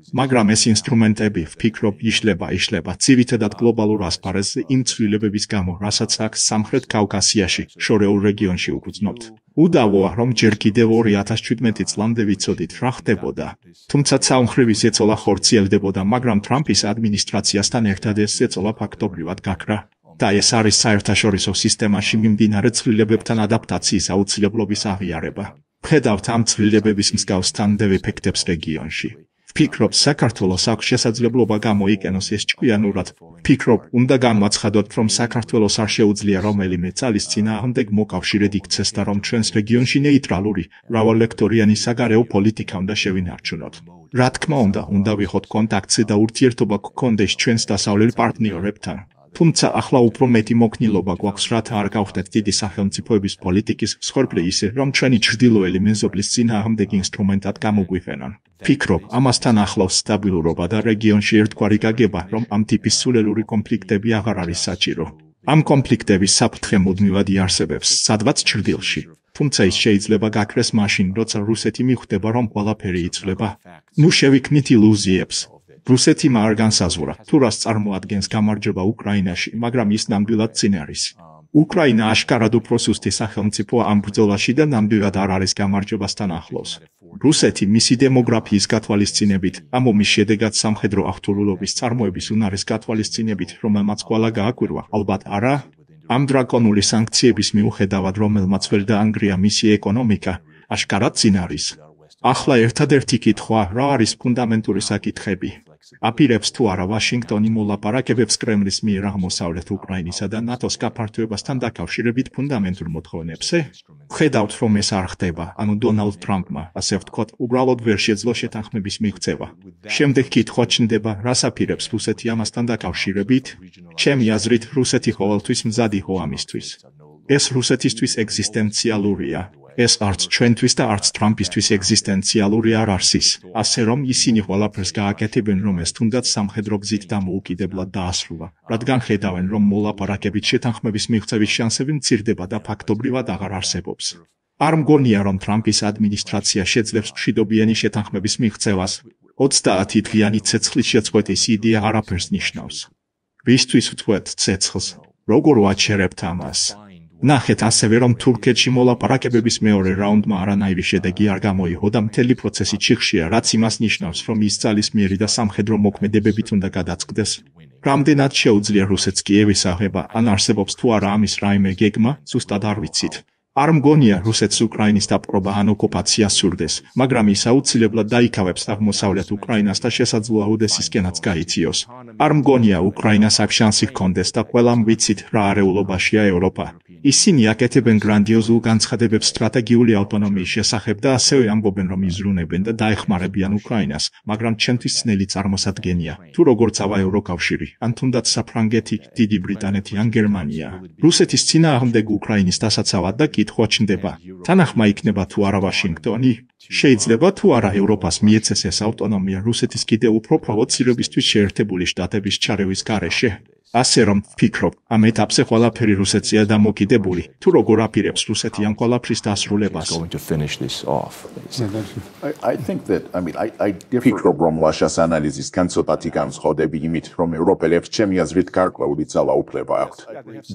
მაგრამ ეს ინსტრუმენტები, ვფიქრობ, იშლება ძირითადად გლობალურ ასპარეზზე იმ ცვლილებების გამო, რასაც აქ სამხრეთ კავკასიაში, შორეულ რეგიონში უგრძნობთ. უდავოა, რომ ჯერ კიდევ 2017 წლამდე ვიცოდით, რა ხდებოდა. თუმცა ცალმხრივი ზეწოლა ხორციელდებოდა, მაგრამ ტრამპის ადმინისტრაციასთან ერთად ეს ზეწოლა ფაქტობრივად გაქრა. და ეს არის საერთაშორისო სისტემაში მიმდინარე ცვლილებებთან ადაპტაციის აუცილებლობის აღიარება. ვხედავთ ამ ცვლილებების მსგავს თანმდევ ეფექტებს რეგიონში. ვფიქრობ, საქართველოს აქვს შესაძლებლობა გამოიყენოს ეს ჭკვიანურად. ვფიქრობ, უნდა განვაცხადოთ, რომ საქართველოს არ შეუძლია რომელიმე ძალის წინააღმდეგ მოკავშირედ იქცეს და რომ ჩვენს რეგიონში ნეიტრალური, მრავალვექტორიანი საგარეო პოლიტიკა უნდა შევინარჩუნოთ. რა თქმა უნდა ვიყოთ კონტაქტზე და ურთიერთობა გქონდეს ჩვენს დასავლელ პარტნიორებთან. თუმცა ახლა უფრო მეტი მოქნილობა გვაქვს, რათა არ გავხდეთ დიდი სახელმწიფოების პოლიტიკის მსხვერპლი ისე, რომ ჩვენი ჩრდილოელი მეზობლის წინააღმდეგ ინსტრუმენტად გამოგვიყენონ. ფიქრობ, ამასთან ახლავს სტაბილურობა და რეგიონში ერთგვარი გაგება, რომ ამ ტიპის სულელური კონფლიქტები აღარ არის საჭირო. ამ კონფლიქტების საფრთხე მუდმივად იარსებებს, სადღაც ჩრდილში. თუმცა ის შეიძლება გაქრეს მაშინ, როცა რუსეთი მიხვდება, რომ ყველაფერი იცვლება. ნუ შევიქმნით ილუზიებს. რუსეთი არ განსაზღვრა, თუ რას წარმოადგენს გამარჯვება უკრაინაში, მაგრამ ის ნამდვილად წინ არის. უკრაინა აშკარად უფრო სუსტი სახელმწიფოა ამ ბრძოლაში და ნამდვილად არ არის გამარჯვებასთან ახლოს. რუსეთი მისი დემოგრაფიის გათვალისწინებით, ამ ომის შედეგად სამხედრო აღჭურვილობის წარმოების უნარის გათვალისწინებით, რომელმაც ყველა გააკვირვა, ალბათ არა. ამ დრაკონული სანქციების მიუხედავად, რომელმაც ვერ დაანგრია მისი ეკონომიკა, აშკარად წინ არის. ახლა ერთადერთი კითხვა, რა არის ფუნდამენტური საკითხები? აპირებს თუ არა ვაშინგტონი მოლაპარაკებებს კრემლის მიერ აღმოსავლეთ უკრაინისა და ნატოს გაფართოებასთან დაკავშირებით ფუნდამენტურ მოთხოვნებზე? ვხედავთ, რომ ეს არ ხდება, ანუ დონალდ ტრამპმა, ასე ვთქვათ, უბრალოდ ვერ შეძლო შეთანხმების მიღწევა. შემდეგ კითხვა ჩნდება, რას აპირებს რუსეთი ამასთან დაკავშირებით? ჩემი აზრით, რუსეთი ყოველთვის მზად იყო ამისთვის. ეს რუსეთისთვის ეგზისტენციალურია. ეს არც ჩვენთვის და არც ტრამპისთვის ეგზისტენციალური არ არის, ასე რომ ისინი ყველაფერს გააკეთებენ, რომ ეს თუნდაც სამხედრო გზით დამოუკიდებლად დაასრულა, რადგან ხედავენ, რომ მოლაპარაკებით შეთანხმების მიღწევის შანსები მცირდება და ფაქტობრივად აღარ არსებობს. არ მგონია, რომ ტრამპის ადმინისტრაცია შეძლებს მშვიდობიანი შეთანხმების მიღწევას. 30 დღიანი ცეცხლის შეწყვეტის იდეა არაფერს ნიშნავს. ვისთვის ვთქვეთ ცეცხლს? როგორ ვაჩერებთ ამას? ნახეთ ასევე, რომ თურქეთში მოლაპარაკებების მეორე რაუნდმა არანაირი შედეგი არ გამოიღო და მთელი პროცესი ჩიხშია, რაც იმას ნიშნავს, რომ ის ძალისმიერი და სამხედრო მოქმედებებით უნდა გადაწყდეს. რამდენად შეუძლია რუსეთს კიევის აღება, ან არსებობს თუ არა ამის რაიმე გეგმა, ზუსტად არ ვიცით. არ მგონია რუსეთს უკრაინის დაპყრობა ან ოკუპაცია სურდეს, მაგრამ ის აუცილებლად დაიკავებს აღმოსავლეთ უკრაინას და შესაძლოა ოდესისკენაც გაიციოს. არ მგონია უკრაინას აქ შანსი ჰქონდეს და ყველამ ვიცით რა არეულობაშია ევროპა. ისინი აკეთებენ გრანდიოზულ განცხადებებს სტრატეგიული ავტონომიის შესახებ და ასევე ამბობენ, რომ იზრუნებენ და დაეხმარებიან უკრაინას, მაგრამ ჩემთვის ძნელი წარმოსადგენია, თუ როგორ წავა ევროკავშირი, ან თუნდაც საფრანგეთი, დიდი ბრიტანეთი ან გერმანია. რუსეთის წინააღმდეგ უკრაინის დასაცავად და კითხვა ჩნდება. თანახმა იქნება თუ არა ვაშინგტონი? შეიძლება თუ არა ევროპას მიეცეს ეს ავტონომია რუსეთის კიდევ უფრო პროვოცირებისთვის შეერთებული შტატების ჩარევის გარეშე. ასე რომ ვფიქრობ, ამ ეტაპზე ყველაფერი რუსეთზეა დამოკიდებული, თუ როგორ აპირებს რუსეთი ამ ყველაფრის დასრულებას. ვფიქრობ, რომ ლაშას ანალიზის განცოტათი განსხვავდები იმით, რომ ევროპელებს ჩემი აზრით გარკვეული ძალაუფლება აქვთ.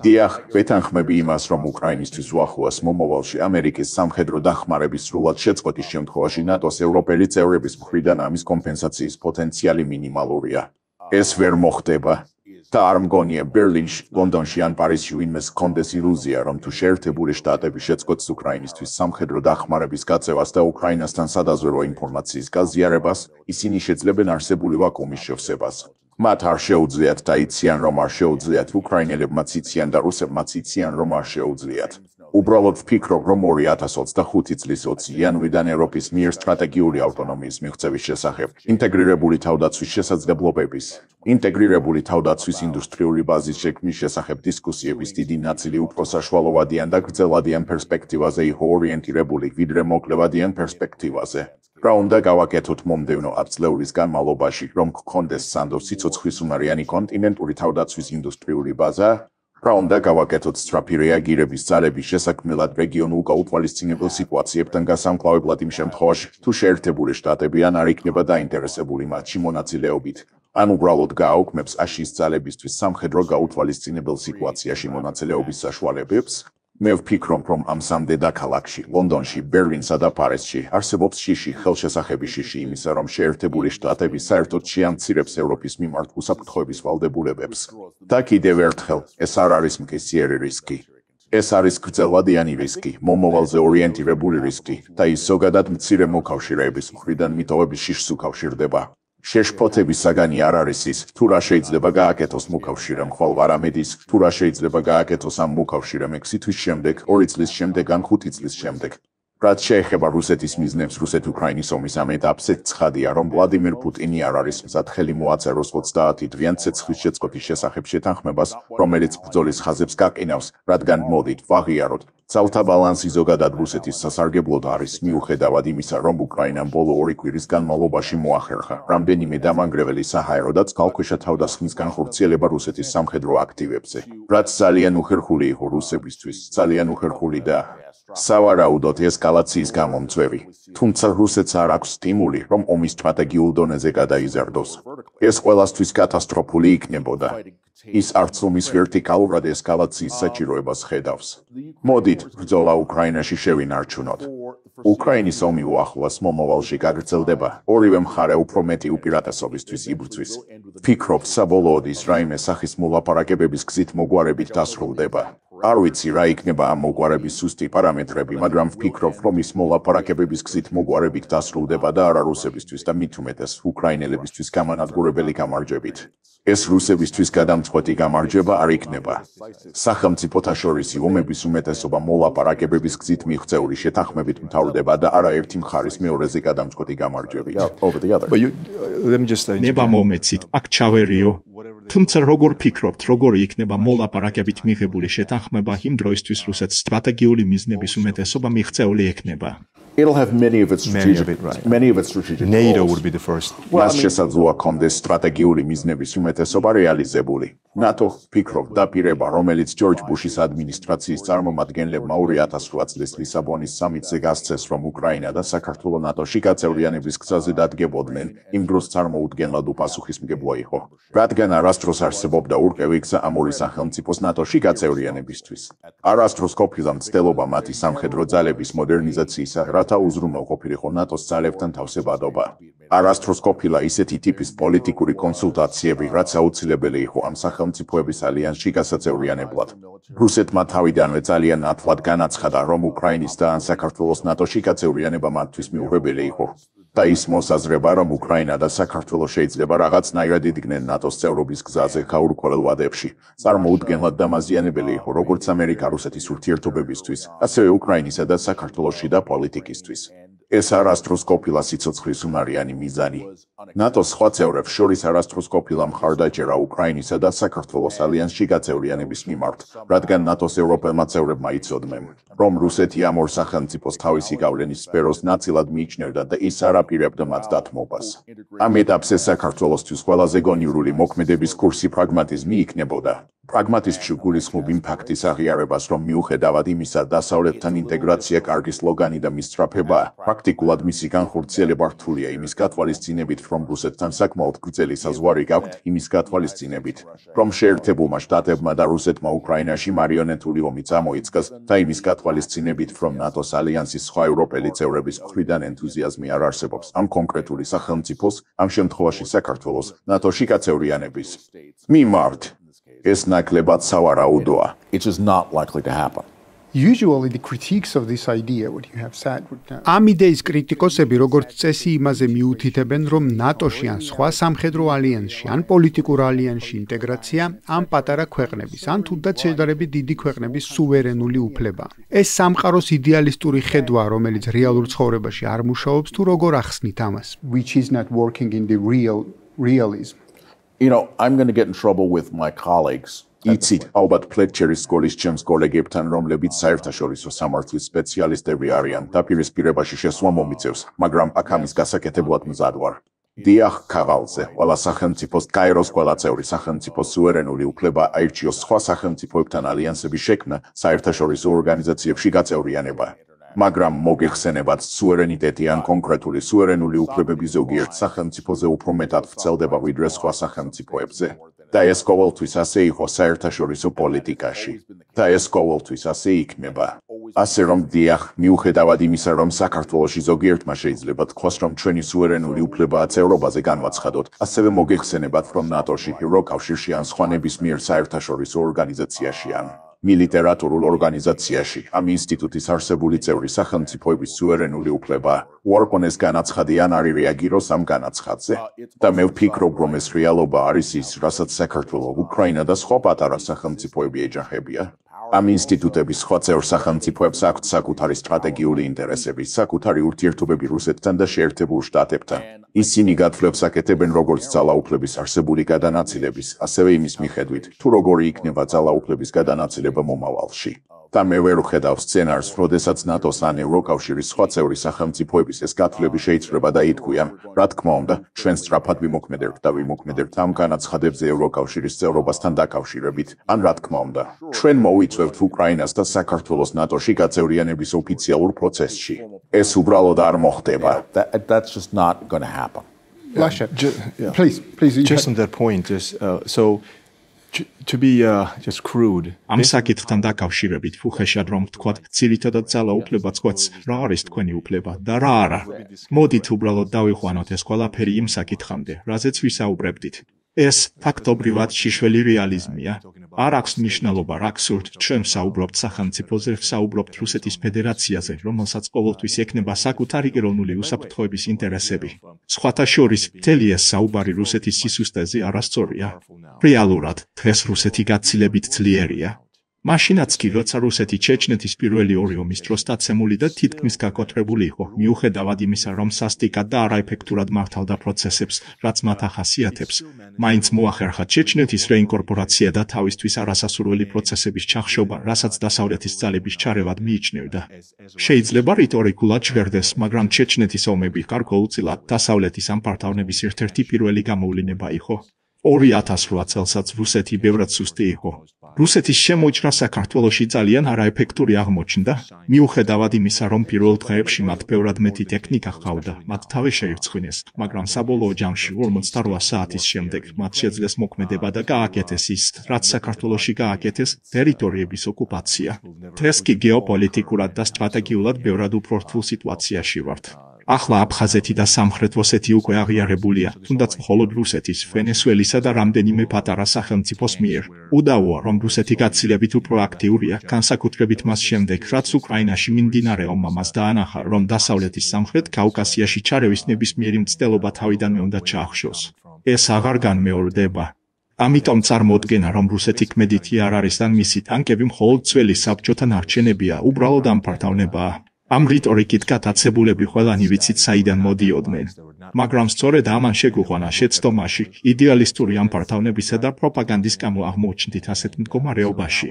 დიახ, ვეთანხმები იმას, რომ უკრაინისთვის უახლოეს მომავალში ამერიკის სამხედრო დახმარების სრულად შეწყვეტის შემთხვევაში ნატოს ევროპელი წევრების მხრიდან ამის კომპენსაციის პოტენციალი მინიმალურია. ეს ვერ მოხდება. და არ მგონია ბერლინში, ლონდონში ან პარიზში ვინმეს ჰქონდეს ილუზია, რომ თუ შეერთებული შტატები შეწყვეტს უკრაინისთვის სამხედრო დახმარების გაწევას და უკრაინასთან სადაზვერვო ინფორმაციის გაზიარებას, ისინი შეძლებენ არსებული ვაკუუმის შევსებას. მათ არ შეუძლიათ და იციან, რომ არ შეუძლიათ, უკრაინელებმაც იციან და რუსებმაც იციან, რომ არ შეუძლიათ. უბრალოდ ვფიქრობ, რომ 2025 წლის 20 იანვრიდან ევროპის მიერ სტრატეგიული ავტონომიის მიღწევის შესახებ, ინტეგრირებული თავდაცვის შესაძლებლობების, ინტეგრირებული თავდაცვის ინდუსტრიული ბაზის შექმნის შესახებ დისკუსიების დიდი ნაწილი უფრო საშუალოვადიან და გრძელვადიან პერსპექტივაზე იყო ორიენტირებული, ვიდრე მოკლევადიან პერსპექტივაზე. რა უნდა გავაკეთოთ მომდევნო 10 წლების განმავლობაში, რომ გქონდეს სანდო სიცოცხლისუნარიანი კონტინენტური თავდაცვის ინდუსტრიული ბაზა? რა უნდა გავაკეთოთ სწრაფი რეაგირების ძალების შესაქმნელად რეგიონულ გაუთვალისწინებელ სიტუაციებთან გასამკლავებლად იმ შემთხვევაში, თუ შეერთებული შტატები ან არ იქნება დაინტერესებული მათში მონაწილეობით, ან უბრალოდ გააუქმებს აშის ძალებისთვის სამხედრო გაუთვალისწინებელ სიტუაციაში მონაწილეობის საშუალებებს? მე ვფიქრობ, რომ ამ სამ დედაქალაქში, ლონდონში, ბერლინსა და პარიზში არსებობს შიში, ხელშესახების შიში იმისა, რომ შეერთებული შტატები საერთოდ შეამცირებს ევროპის მიმართ უსაფრთხოების ვალდებულებებს. და კიდევ ერთხელ, ეს არ არის მკისიერი რისკი. ეს არის გრძელვადიანი რისკი, მომავალზე ორიენტირებული რისკი და ის ზოგადად მცირე მოკავშირეების მხრიდან მიტოვების შიშს უკავშირდება. შეშფოთების საგანი არ არის ის, თუ რა შეიძლება გააკეთოს მოკავშირემ ხვალ არამედ ის, თუ რა შეიძლება გააკეთოს ამ მოკავშირემ 6 თვის შემდეგ, 2 წლის შემდეგ ან 5 წლის შემდეგ. რაც შეეხება რუსეთის მიზნებს რუსეთ-უკრაინის ომის ამ ეტაპზე, ცხადია, რომ ვლადიმერ პუტინი არ არის მზად ხელი მოაწეროს 30 დღიან ცეცხლის შეწყვეტის შესახებ შეთანხმებას, რომელიც ბრძოლის ხაზებს გაყინავს, რადგან მოდით ვაღიაროთ, ძალთა ბალანსი ზოგადად რუსეთის სასარგებლოდ არის, მიუხედავად იმისა, რომ უკრაინამ ბოლო 2 კვირის განმავლობაში მოახერხა რამდენიმე დამანგრეველი საჰაერო და წყალქვეშა თავდასხმის განხორციელება რუსეთის სამხედრო აქტივებზე, რაც ძალიან უხერხული იყო რუსებისთვის, ძალიან უხერხული და სავარაუდოდ ესკალაციის გამომწვევი. თუმცა რუსეთს არ აქვს სტიმული, რომ ომის სტრატეგიულ დონეზე გადაიზარდოს. ეს ყველასთვის კატასტროფული იქნებოდა. ის არც ომის ვერტიკალურად ესკალაციის საჭიროებას ხედავს. მოდით, ბრძოლა უკრაინაში შევინარჩუნოთ. უკრაინის ომი უახლოეს მომავალში გაგრძელდება, ორივე მხარე უფრო მეტი უპირატესობისთვის იბრძვის. ვფიქრობ, საბოლოოდ ის რაიმე სახის მოლაპარაკებების გზით მოგვარებით დასრულდება. არ ვიცი რა იქნება ამ მოგვარების სუსტი პარამეტრები, მაგრამ ვფიქრობ, რომ ის მოლაპარაკებების გზით მოგვარებით დასრულდება და არა რუსებისთვის და მით უმეტეს უკრაინელებისთვის გამანადგურებელი გამარჯვებით. ეს რუსებისთვის გადამწყვეტი გამარჯვება არ იქნება. სახელმწიფოთა შორისი ომების უმეტესობა მოლაპარაკებების გზით მიღწეული შეთანხმებით მთავრდება და არა ერთი მხარის მეორეზე გადამწყვეტი გამარჯვებით. ნება მომეცით, აქ ჩავერიო. თუმცა როგორ ფიქრობთ, როგორი იქნება მოლაპარაკებით მიღებული შეთანხმება იმ დროისთვის რუსეთს სტრატეგიული მიზნების უმეტესობა მიღწეული ექნება? It'll have many of its strategic NATO would be the first. მას შესაძლოა კონდეს სტრატეგიული მიზნების უმეტესობა რეალიზებული. ნატო ფიქრობ დაპირება, რომელიც ჯორჯ ბუშის ადმინისტრაციის წარმომადგენლებმა 2008 წლის ლისაბონის სამიტზე გასცეს, რომ უკრაინა და საქართველო ნატოში გაწევრიანების გზაზე დადგებოდნენ, იმ დროს წარმოუდგენლად უპასუხისმგებლო იყო. რადგან არასდროს არსებობდა ურყევი გზა ამ ორი სახელმწიფოს ნატოში გაწევრიანებისთვის. არასდროს ყოფილა მცდელობა მათი სამხედრო ძალების მოდერნიზაციისა, რათა უზრუნველყოფილიყო ნატოს ძალებთან თავსებადობა. არასდროს ყოფილა ისეთი ტიპის პოლიტიკური კონსულტაციები, რაც აუცილებელი იყო ამ სახელმწიფოების ალიანსში გასაწევრიანებლად. რუსეთმა თავიდანვე ძალიან ნათლად განაცხადა, რომ უკრაინის და ან საქართველოს ნატოში გაწევრიანება მათთვის მიუღებელი იყო. და ის მოსაზრება, რომ უკრაინა და საქართველო შეიძლება რაღაცნაირად იდგნენ ნატოს წევრობის გზაზე გაურკვეველ ვადებში, წარმოუდგენლად დამაზიანებელი იყო როგორც ამერიკა-რუსეთის ურთიერთობებისთვის, ასევე უკრაინისა და საქართველოს შიდა პოლიტიკისთვის. ეს არასდროს ყოფილა სიცოცხლის უნარიანი მიზანი. ნატოს სხვა წევრებს შორის არასდროს ყოფილა მხარდაჭერა უკრაინისა და საქართველოს ალიანსში გაწევრიანების მიმართ, რადგან ნატოს ევროპელმა წევრებმა იცოდნენ, რომ რუსეთი ამ ორ სახელმწიფოს თავისი გავლენის სფეროს ნაწილად მიიჩნევდა და ის არ აპირებდა მათ დათმობას. ამ ეტაპზე საქართველოსთვის ყველაზე გონივრული მოქმედების კურსი პრაგმატიზმი იქნებოდა. პრაგმატიზმში გულისხმობ იმ ფაქტის აღიარებას, რომ მიუხედავად იმისა, დასავლეთთან ინტეგრაცია კარგი სლოგანი და მისწრაფებაა, პრაქტიკულად მისი განხორციელება რთულია იმის გათვალისწინებით, რომ რუსეთთან საკმაოდ გრძელი საზღვარი გაქვთ, იმის გათვალისწინებით, რომ შეერთებულმა შტატებმა და რუსეთმა უკრაინაში მარიონეტული ომი წამოიწყეს და იმის გათვალისწინებით, რომ ნატოს ალიანსის სხვა ევროპელი წევრების მხრიდან ენთუზიაზმი არ არსებობს ამ კონკრეტული სახელმწიფოს, ამ შემთხვევაში საქართველოს, ნატოში გაწევრიანების მიმართ. ეს ნაკლებად სავარაუდოა. It is not likely to happen. Usually the critiques of this idea what you have said ამ იდეის კრიტიკოსები როგორც წესი იმაზე მიუთითებენ, რომ ნატოში ან სხვა სამხედრო ალიანსში ან პოლიტიკურ ალიანსში ინტეგრაცია ამ პატარა ქვეყნების ან თუნდაც შედარებით დიდი ქვეყნების სუვერენული უფლება. ეს სამყაროს იდეალისტური ხედვაა, რომელიც რეალურ ცხოვრებაში არ მუშაობს, თუ როგორ ახსნით ამას? Which is not working in the realism. You know, I'm going to get in trouble with my colleagues. იცით, ალბათ ფლეტჩერის სკოლის ჩემს კოლეგებთან, რომლებიც საერთაშორისო სამართლის სპეციალისტები არიან, დაპირისპირებაში შესვლა მომიწევს, მაგრამ აქ ამის გასაკეთებლად მზად ვარ. დიახ, ქაღალდზე, ყველა სახელმწიფოს გაეროს ყველა წევრი სახელმწიფოს სუვერენული უფლება აირჩიოს სხვა სახელმწიფოებთან ალიანსების შექმნა საერთაშორისო ორგანიზაციებში გაწევრიანება. მაგრამ მოგეხსენებათ, სუვერენიტეტი ან კონკრეტული სუვერენული უფლებები ზოგიერთ სახელმწიფოზე უფრო მეტად ვრცელდება ვიდრე სხვა სახელმწიფოებზე. და ეს ყოველთვის ასე იყო საერთაშორისო პოლიტიკაში. და ეს ყოველთვის ასე იქნება. ასე რომ დიახ, მიუხედავად იმისა, რომ საქართველოში ზოგიერთმა შეიძლება თქვას, რომ ჩვენი სუვერენული უფლებაა წევრობაზე განვაცხადოთ, ასევე მოგეხსენებათ, რომ ნატოში, ევროკავშირში ან სხვა ნებისმიერ საერთაშორისო ორგანიზაციაში ან მილიტარულ ორგანიზაციაში ამ ინსტიტუტის არსებული წევრი სახელმწიფოების სუვერენული უფლება უარყოფნეს განაცხადი ან არ რეაგიროს ამ განაცხადზე. და მე ვფიქრობ, რომ ეს რეალობა არის ის, რასაც საქართველო, უკრაინა და სხვა პატარა სახელმწიფოები ეჯახებიან. ამ ინსტიტუტების სხვა წევრ სახელმწიფოებს აქვთ საკუთარი სტრატეგიული ინტერესები, საკუთარი ურთიერთობები რუსეთთან და შეერთებულ შტატებთან. ისინი გათვლებს აკეთებენ როგორც ძალაუფლების არსებული გადანაწილების, ასევე იმის მიხედვით, თუ როგორი იქნება ძალაუფლების გადანაწილება მომავალში. და მე ვერ ვხედავ სცენარს, როდესაც ნატოს ან ევროკავშირის სხვა წევრი სახელმწიფოების ეს გათვლები შეიძლება დაითქვიან, რა თქმა უნდა, ჩვენ სწრაფად ვიმოქმედებთ და ვიმოქმედებთ ამ განაცხადებებზე ევროკავშირის წევრობასთან დაკავშირებით, ან რა თქმა უნდა, ჩვენ მოვიწვევთ უკრაინას და საქართველოს ნატოში გაწევრიანების ოფიციალურ პროცესში. ეს уბრალოდ არ მოხდება. That's just not going to happen. Lasha, please. Just on that point, to be just crude. ამ საკითხთან დაკავშირებით ფუხეშად რომ ვთქვათ, ძირითადად ძალაუფლებაც ყვეთს, რა არის თქვენი უფლება და რა არა. მოდით უბრალოდ დავიყვანოთ ეს ყველაფერი იმ საკითხამდე, რაზეც ვისაუბრებდით. ეს ფაქტობრივად შიშველი რეალიზმია. არ აქვს მნიშვნელობა, რა გსურთ, ჩვენ ვსაუბრობთ სახელმწიფოზე, ვსაუბრობთ რუსეთის ფედერაციაზე, რომელსაც ყოველთვის ექნება საკუთარი ეროვნული უსაფრთხოების ინტერესები. სხვათა შორის, მთელი ეს საუბარი რუსეთის სისუსტეზე არასწორია. რეალურად, დღეს რუსეთი გაცილებით ძლიერია. მაშინაც კი, როცა რუსეთი ჩეჩნეთის პირველი ორი ომის დროს დაცემული და თითქმის გაკოტრებული იყო, მიუხედავად იმისა, რომ სასტიკად და არაეფექტურად მართავდა პროცესებს, რაც მათ ახასიათებს, მაინც მოახერხა ჩეჩნეთის რეინკორპორაცია და თავისთვის არასასურველი პროცესების ჩახშობა, რასაც დასავლეთის ძალების ჩარევად მიიჩნევდა. შეიძლება რიტორიკულად ჟღერდეს, მაგრამ ჩეჩნეთის ომები გარკვეულწილად დასავლეთის ამ პარტავნების ერთ-ერთი პირველი გამოვლენა იყო. 2008 წელსაც რუსეთი ბევრად სუსტი იყო. რუსეთის შემოჭრა საქართველოში ძალიან არაეფექტური აღმოჩნდა, მიუხედავად იმისა, რომ პირველ დღეებში მათ ბევრად მეტი ტექნიკა ჰყავდა, მათ თავი შეირცხვინეს, მაგრამ საბოლოო ჯამში 48 საათის შემდეგ მათ შეძლეს მოქმედება და გააკეთეს ის, რაც საქართველოში გააკეთეს, ტერიტორიების ოკუპაცია. დღეს კი გეოპოლიტიკურად და სტრატეგიულად ბევრად უფრო რთულ სიტუაციაში ვართ. ახლა აფხაზეთი და სამხრეთ ოსეთი უკვე აღიარებულია, თუნდაც მხოლოდ რუსეთის, ვენესუელისა და რამდენიმე პატარა სახელმწიფოს მიერ. უდავოა, რომ რუსეთი გაცილებით უფრო აქტიურია, განსაკუთრებით მას შემდეგ, რაც უკრაინაში მიმდინარე ომმა მას დაანახა, რომ დასავლეთის სამხრეთ კავკასიაში ჩარევის ნებისმიერი მცდელობა თავიდანვე უნდა ჩაახშოს. ეს აღარ განმეორდება. ამიტომ წარმოუდგენა, რომ რუსეთი ქმედითი არ არის და მისი ტანკები მხოლოდ ძველი საბჭოთა ნარჩენებია, უბრალოდ ამფართავნებაა. ამ რიტორიკით გატაცებულები ყველანი ვიცით საიდან მოდიოდნენ. მაგრამ სწორედ ამან შეგვიყვანა შეცდომაში, იდეალისტური ამფართავნებისა და პროპაგანდის გამო აღმოჩნდით ასეთ მდგომარეობაში.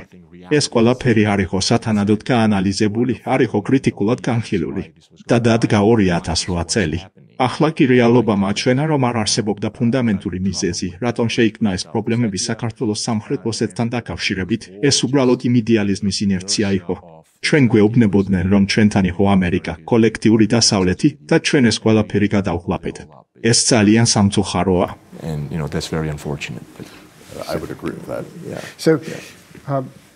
ეს ყველაფერი არ იყო სათანადოდ გაანალიზებული, არ იყო კრიტიკულად განხილული. და დადგა 2008 წელი. ახლა კი რეალობა მაჩვენა, რომ არ არსებობდა ფუნდამენტური მიზეზი, რატომ შეიქმნა ეს პრობლემები საქართველოს სამხრეთ ოსეთთან დაკავშირებით, ეს უბრალოდ იმ იდეალიზმის ინერცია იყო. ჩვენ გვეუბნებოდნენ, რომ ჩვენთან იყო ამერიკა, კოლექტიური დასავლეთი და ჩვენ ეს ყველაფერი გადავხლაპეთ. ეს ძალიან სამწუხაროა. And that's very unfortunate. But I would agree with that. So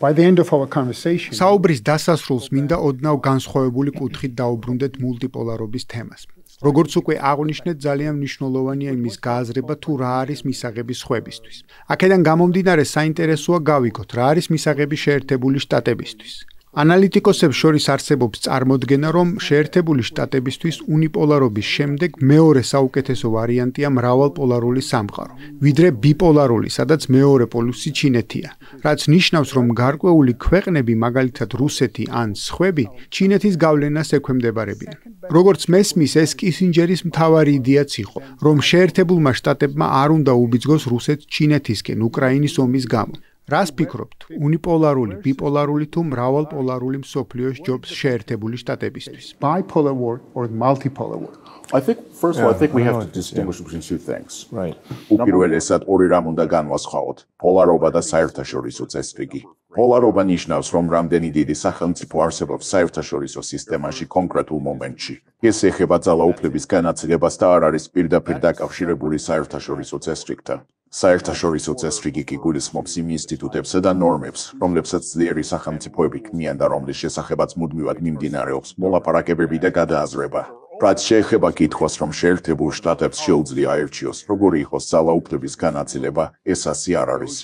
by the end of our conversation, საუბრის დასასრულს მინდა ოდნავ განსხვავებული კუთხით დაუბრუნდეთ მულტიპოლარობის თემას. როგორც უკვე აღნიშნეთ, ძალიან მნიშვნელოვანია იმის გააზრება, თუ რა არის მისაღები სხვებისთვის. აქედან გამომდინარე საინტერესოა გავიგოთ, რა არის მისაღები შეერთებული შტატებისთვის. ანალიტიკოსებს შორის არსებობს წარმოდგენა, რომ შეერთებული შტატებისთვის უნიპოლარობის შემდეგ მეორე საუკეთესო ვარიანტია მრავალპოლარული სამყარო, ვიდრე ბიპოლარული, სადაც მეორე პოლუსი ჩინეთია, რაც ნიშნავს, რომ გარკვეული ქვეყნები, მაგალითად რუსეთი ან სხვები, ჩინეთის გავლენას ექვემდებარებიან. როგორც მესმის, ეს კისინჯერის მთავარი იდეაც იყო, რომ შეერთებულმა შტატებმა არ უნდა უბიძგოს რუსეთს ჩინეთისკენ უკრაინის ომის გამო. რას ფიქრობთ? უნიპოლარული, ბიპოლარული თუ მრავალპოლარული მსოფლიოს ჯობს შეერთებული შტატებისთვის? Bipolar war or multipolar war? I think, first of all, I think we have to distinguish between two things. right. უპირველესად ორი რამ უნდა განვასხვაოთ, პოლარობა და საერთაშორისო წესრიგი. პოლარობა ნიშნავს, რომ რამდენი დიდი სახელმწიფო არსებობს საერთაშორისო სისტემაში კონკრეტულ მომენტში. ეს ეხება ძალაუფლების განაწილებას და არ არის პირდაპირ დაკავშირებული საერთაშორისო წესრიგთან. საერთაშორისო წესრიგი კი გულისხმობს იმ ინსტიტუტებსა და ნორმებს, რომლებსაც ძლიერი სახელმწიფოები ქმნიან და რომლის შესახებაც მუდმივად მიმდინარეობს მოლაპარაკებები და გადააზრება. რაც შეეხება კითხვას, რომ შეერთებულ შტატებს შეუძლია აერჩიოს, როგორი იყოს ძალაუფლების განაწილება, ეს ასე არ არის.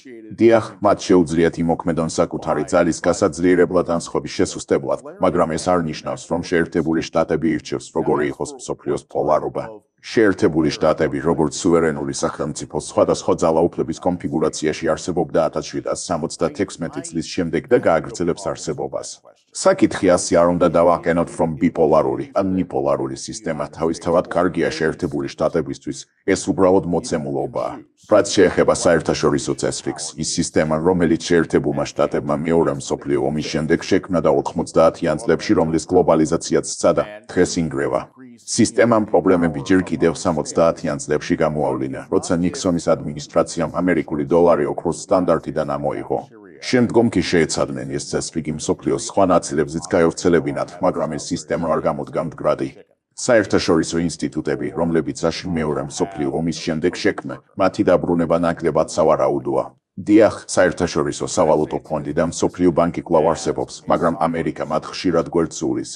დიახ, მათ შეუძლიათ იმოქმედონ საკუთარი ძალის გასაძლიერებლად ან სხვების შესუსტებლად, მაგრამ ეს არ ნიშნავს, რომ შეერთებული შტატები ირჩევს, როგორი იყოს მსოფლიოს პოლარობა. შეერთებული შტატები, როგორც სუვერენული სახელმწიფო, სხვადასხვა ძალაუფლების კონფიგურაციაში არსებობდა 1776 წლის შემდეგ და გააგრძელებს არსებობას. საკითხი ასე არ უნდა დავაყენოთ, რომ ბიპოლარული ან უნიპოლარული სისტემა თავისთავად კარგია შეერთებული შტატებისთვის, ეს უბრალოდ მოცემულობაა. რაც შეეხება საერთაშორისო წესრიგს, ის სისტემა, რომელიც შეერთებულმა შტატებმა მეორე მსოფლიო ომის შემდეგ შექმნა და 90-იან წლებში, რომლის გლობალიზაციაც სცადა, დღეს ინგრევა. სისტემამ პრობლემები ჯერ კიდევ 60-იან წლებში გამოავლინა, როცა ნიქსონის ადმინისტრაციამ ამერიკული დოლარი ოქროს სტანდარტიდან ამოიღო. შემდგომ კი შეეცადნენ ეს წესრიგი მსოფლიოს სხვა ნაწილებზეც გაევრცელებინათ, მაგრამ ეს სისტემა არ გამოდგა მდგრადი. საერთაშორისო ინსტიტუტები, რომლებიც მეორე მსოფლიო ომის შემდეგ შექმნა, მათი დაბრუნება ნაკლებად სავარაუდოა. დიახ, საერთაშორისო სავალუტო ფონდი და მსოფლიო ბანკი კვლავ არსებობს, მაგრამ ამერიკა მათ ხშირად გვერდს უვლის.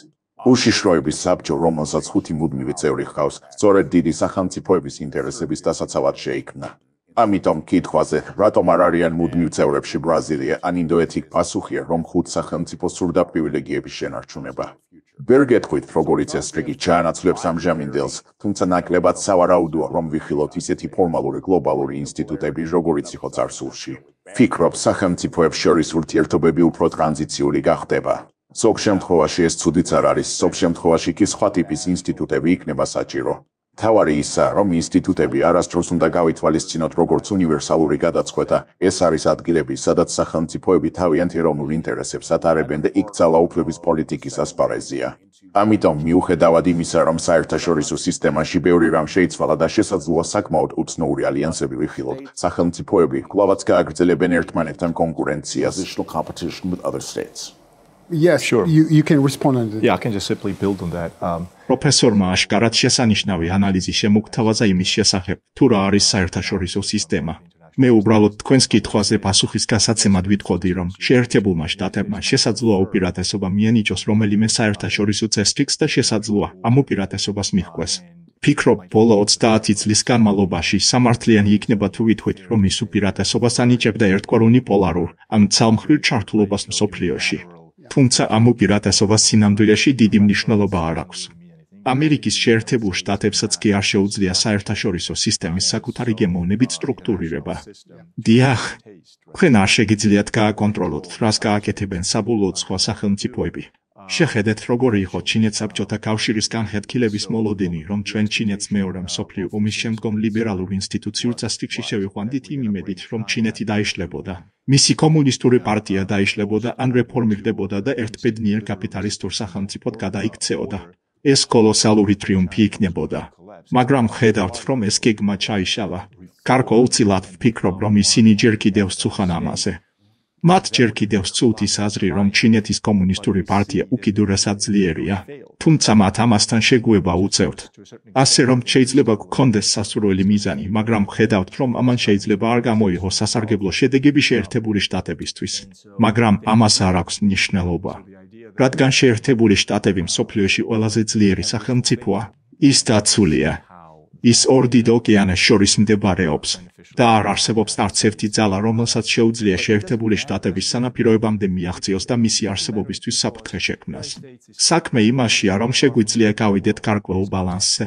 უშიშროების საბჭო, რომელსაც 5 მუდმივი წევრი ჰყავს, სწორედ დიდი სახელმწიფოების ინტერესების დასაცავად შეიქმნა. ამიტომ კითხვაზე, რატომ არ არიან მუდმივ წევრებში ბრაზილია ან ინდოეთი, პასუხია, რომ 5 სახელმწიფოს სურდა პრივილეგიების შენარჩუნება. ვერ გეტყვით, როგორი წესრიგი ჩაანაცვლებს ამჟამინდელს, თუმცა ნაკლებად სავარაუდოა, რომ ვიხილოთ ისეთი ფორმალური გლობალური ინსტიტუტები, როგორიც იყო წარსულში. ფიქრობ, სახელმწიფოებს შორის ურთიერთობები უფრო ტრანზიციული გახდება. ზოგ შემთხვევაში ეს ცუდიც არ არის, ზოგ შემთხვევაში კი სხვა ტიპის ინსტიტუტები იქნება საჭირო. თავარი ისაა, რომ ინსტიტუტები არასდროს უნდა გავითვალისწინოთ როგორც უნივერსალური გადაწყვეტა, ეს არის ადგილები, სადაც სახელმწიფოები თავიანთ ეროვნულ ინტერესებს ატარებენ და იქ ძალაუფლების პოლიტიკის ასპარეზია. ამიტომ მიუხედავად იმისა, რომ საერთაშორისო სისტემაში ბევრი რამ შეიცვალა და შესაძლოა საკმაოდ უცნაური ალიანსები ვიხილოთ, სახელმწიფოები კვლავაც გააგრძელებენ ერთმანეთთან კონკურენციას. Competition with other states. Yes, Sure. you can respond on that. Yeah, I can just simply build on that. პროფესორმა აშკარად შესანიშნავი ანალიზი შემოგთავაზა იმის შესახებ, თუ რა არის საერთაშორისო სისტემა. მე უბრალოდ თქვენს კითხვაზე პასუხის გასაცემად ვიტყოდი, რომ შეერთებულმა შტატებმა შესაძლოა უპირატესობა მიენიჭოს რომელიმე საერთაშორისო წესრიგს და შესაძლოა ამ უპირატესობას მიჰყვეს. ფიქრობ, ბოლო 30 წლის განმავლობაში სამართლიანი იქნება თუ ვითვლით, რომ ის უპირატესობას ანიჭებდა ერთგვარ უნიპოლარულ, ან ცალმხრივ ჩართულობას მსოფლიოში. თუმცა ამ უპირატესობას სინამდვილეში დიდი მნიშვნელობა არ აქვს. ამერიკის შეერთებულ შტატებსაც კი არ შეუძლია საერთაშორისო სისტემის საკუთარი გემოვნებით სტრუქტურირება. დიახ, თქვენ არ შეგიძლიათ გააკონტროლოთ, რას გააკეთებენ საბოლოოდ სხვა სახელმწიფოები. შეხედეთ, როგორი იყო ჩინეთ-საბჭოთა კავშირის განხეთქილების მოლოდინი, რომ ჩვენ ჩინეთს მეორე მსოფლიო ომის შემდგომ ლიბერალურ ინსტიტუციურ წესრიგში შევიყვანდით იმ იმედით, რომ ჩინეთი დაიშლებოდა. მისი კომუნისტური პარტია დაიშლებოდა ან რეფორმირდებოდა და ერთბედნიერ კაპიტალისტურ სახელმწიფოდ გადაიქცეოდა. ეს კოლოსალური ტრიუმფი იქნებოდა. მაგრამ ხედავთ, რომ ეს გეგმა ჩაიშალა. გარკვეულწილად ვფიქრობ, რომ ისინი ჯერ კიდევ სწუხან ამაზე. მათ ჯერ კიდევ სწულთ ის აზრი, რომ ჩინეთის კომუნისტური პარტია უკიდურესად ძლიერია, თუმცა მათ ამასთან შეგუება უწევთ. ასე რომ შეიძლება გქონდეს სასურველი მიზანი, მაგრამ ხედავთ, რომ ამან შეიძლება არ გამოიღოს სასარგებლო შედეგები შეერთებული შტატებისთვის. მაგრამ ამას არ აქვს მნიშვნელობა. რადგან შეერთებული შტატები მსოფლიოში ყველაზე ძლიერი სახელმწიფოა, ის დაცულია. ის ორ დიდ ოკეანეს შორის მდებარეობს და არ არსებობს არც ერთი ძალა, რომელსაც შეუძლია შეერთებული შტატების სანაპიროებამდე მიაღწიოს და მისი არსებობისთვის საფრთხე შექმნას. საქმე იმაშია, რომ შეგვიძლია გავიდეთ გარკვეულ ბალანსზე.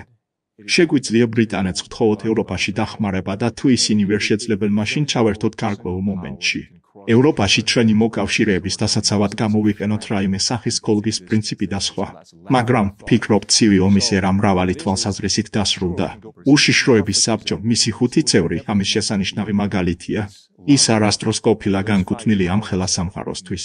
შეგვიძლია ბრიტანეთს ვთხოვოთ ევროპაში დახმარება და თუ ისინი ვერ შეძლებენ, მაშინ ჩავერთოთ გარკვეულ მომენტში. ევროპაში ჩვენი მოკავშირეების დასაცავად გამოვიყენოთ რაიმე სახის კოლგის პრინციპი და სხვა. მაგრამ ვფიქრობ, ცივი ომის ერა მრავალი თვალსაზრისით დასრულდა. უშიშროების საბჭო, მისი 5 წევრი, ამის შესანიშნავი მაგალითია. ის არასდროს ყოფილა განკუთვნილი ამ ხელა სამყაროსთვის.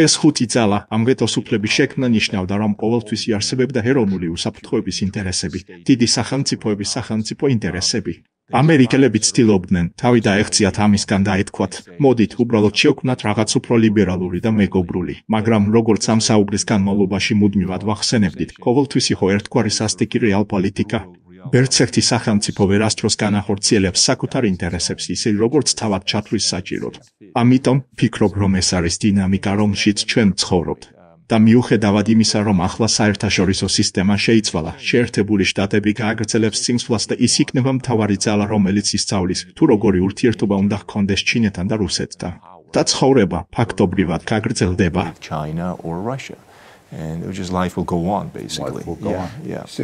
ეს 5 ძალა ამ ვეტოს უფლების შექმნა ნიშნავდა, რომ ყოველთვის იარსებებდა ეროვნული უსაფრთხოების ინტერესები, დიდი სახელმწიფოების სახელმწიფო ინტერესები. ამერიკელები ცდილობდნენ, თავი დაეღწიათ ამისგან და ეთქვათ, მოდით, უბრალოდ შევქმნათ რაღაც უფრო ლიბერალური და მეგობრული, მაგრამ როგორც ამ საუბრის განმავლობაში მუდმივად ვახსენებდით, ყოველთვის იყო ერთგვარი სასტიკი რეალპოლიტიკა. ვერც ერთი სახელმწიფო ვერასდროს განახორციელებს საკუთარ ინტერესებს ისე, როგორც თავად ჩათვლის საჭიროდ. ამიტომ ვფიქრობ, რომ ეს არის დინამიკა, რომელშიც ჩვენ ვცხოვრობთ. და მიუხედავად იმისა, რომ ახლა საერთაშორისო სისტემა შეიცვალა, შეერთებული შტატები გააგრძელებს სიმსვლას და ის იქნება მთავარი ძალა, რომელიც ისწავლის, თუ როგორი ურთიერთობა უნდა ჰქონდეს ჩინეთთან და რუსეთთან. და ცხოვრება ფაქტობრივად გაგრძელდება. China or Russia. And just life will go on, basically. Life will go on. Yeah. So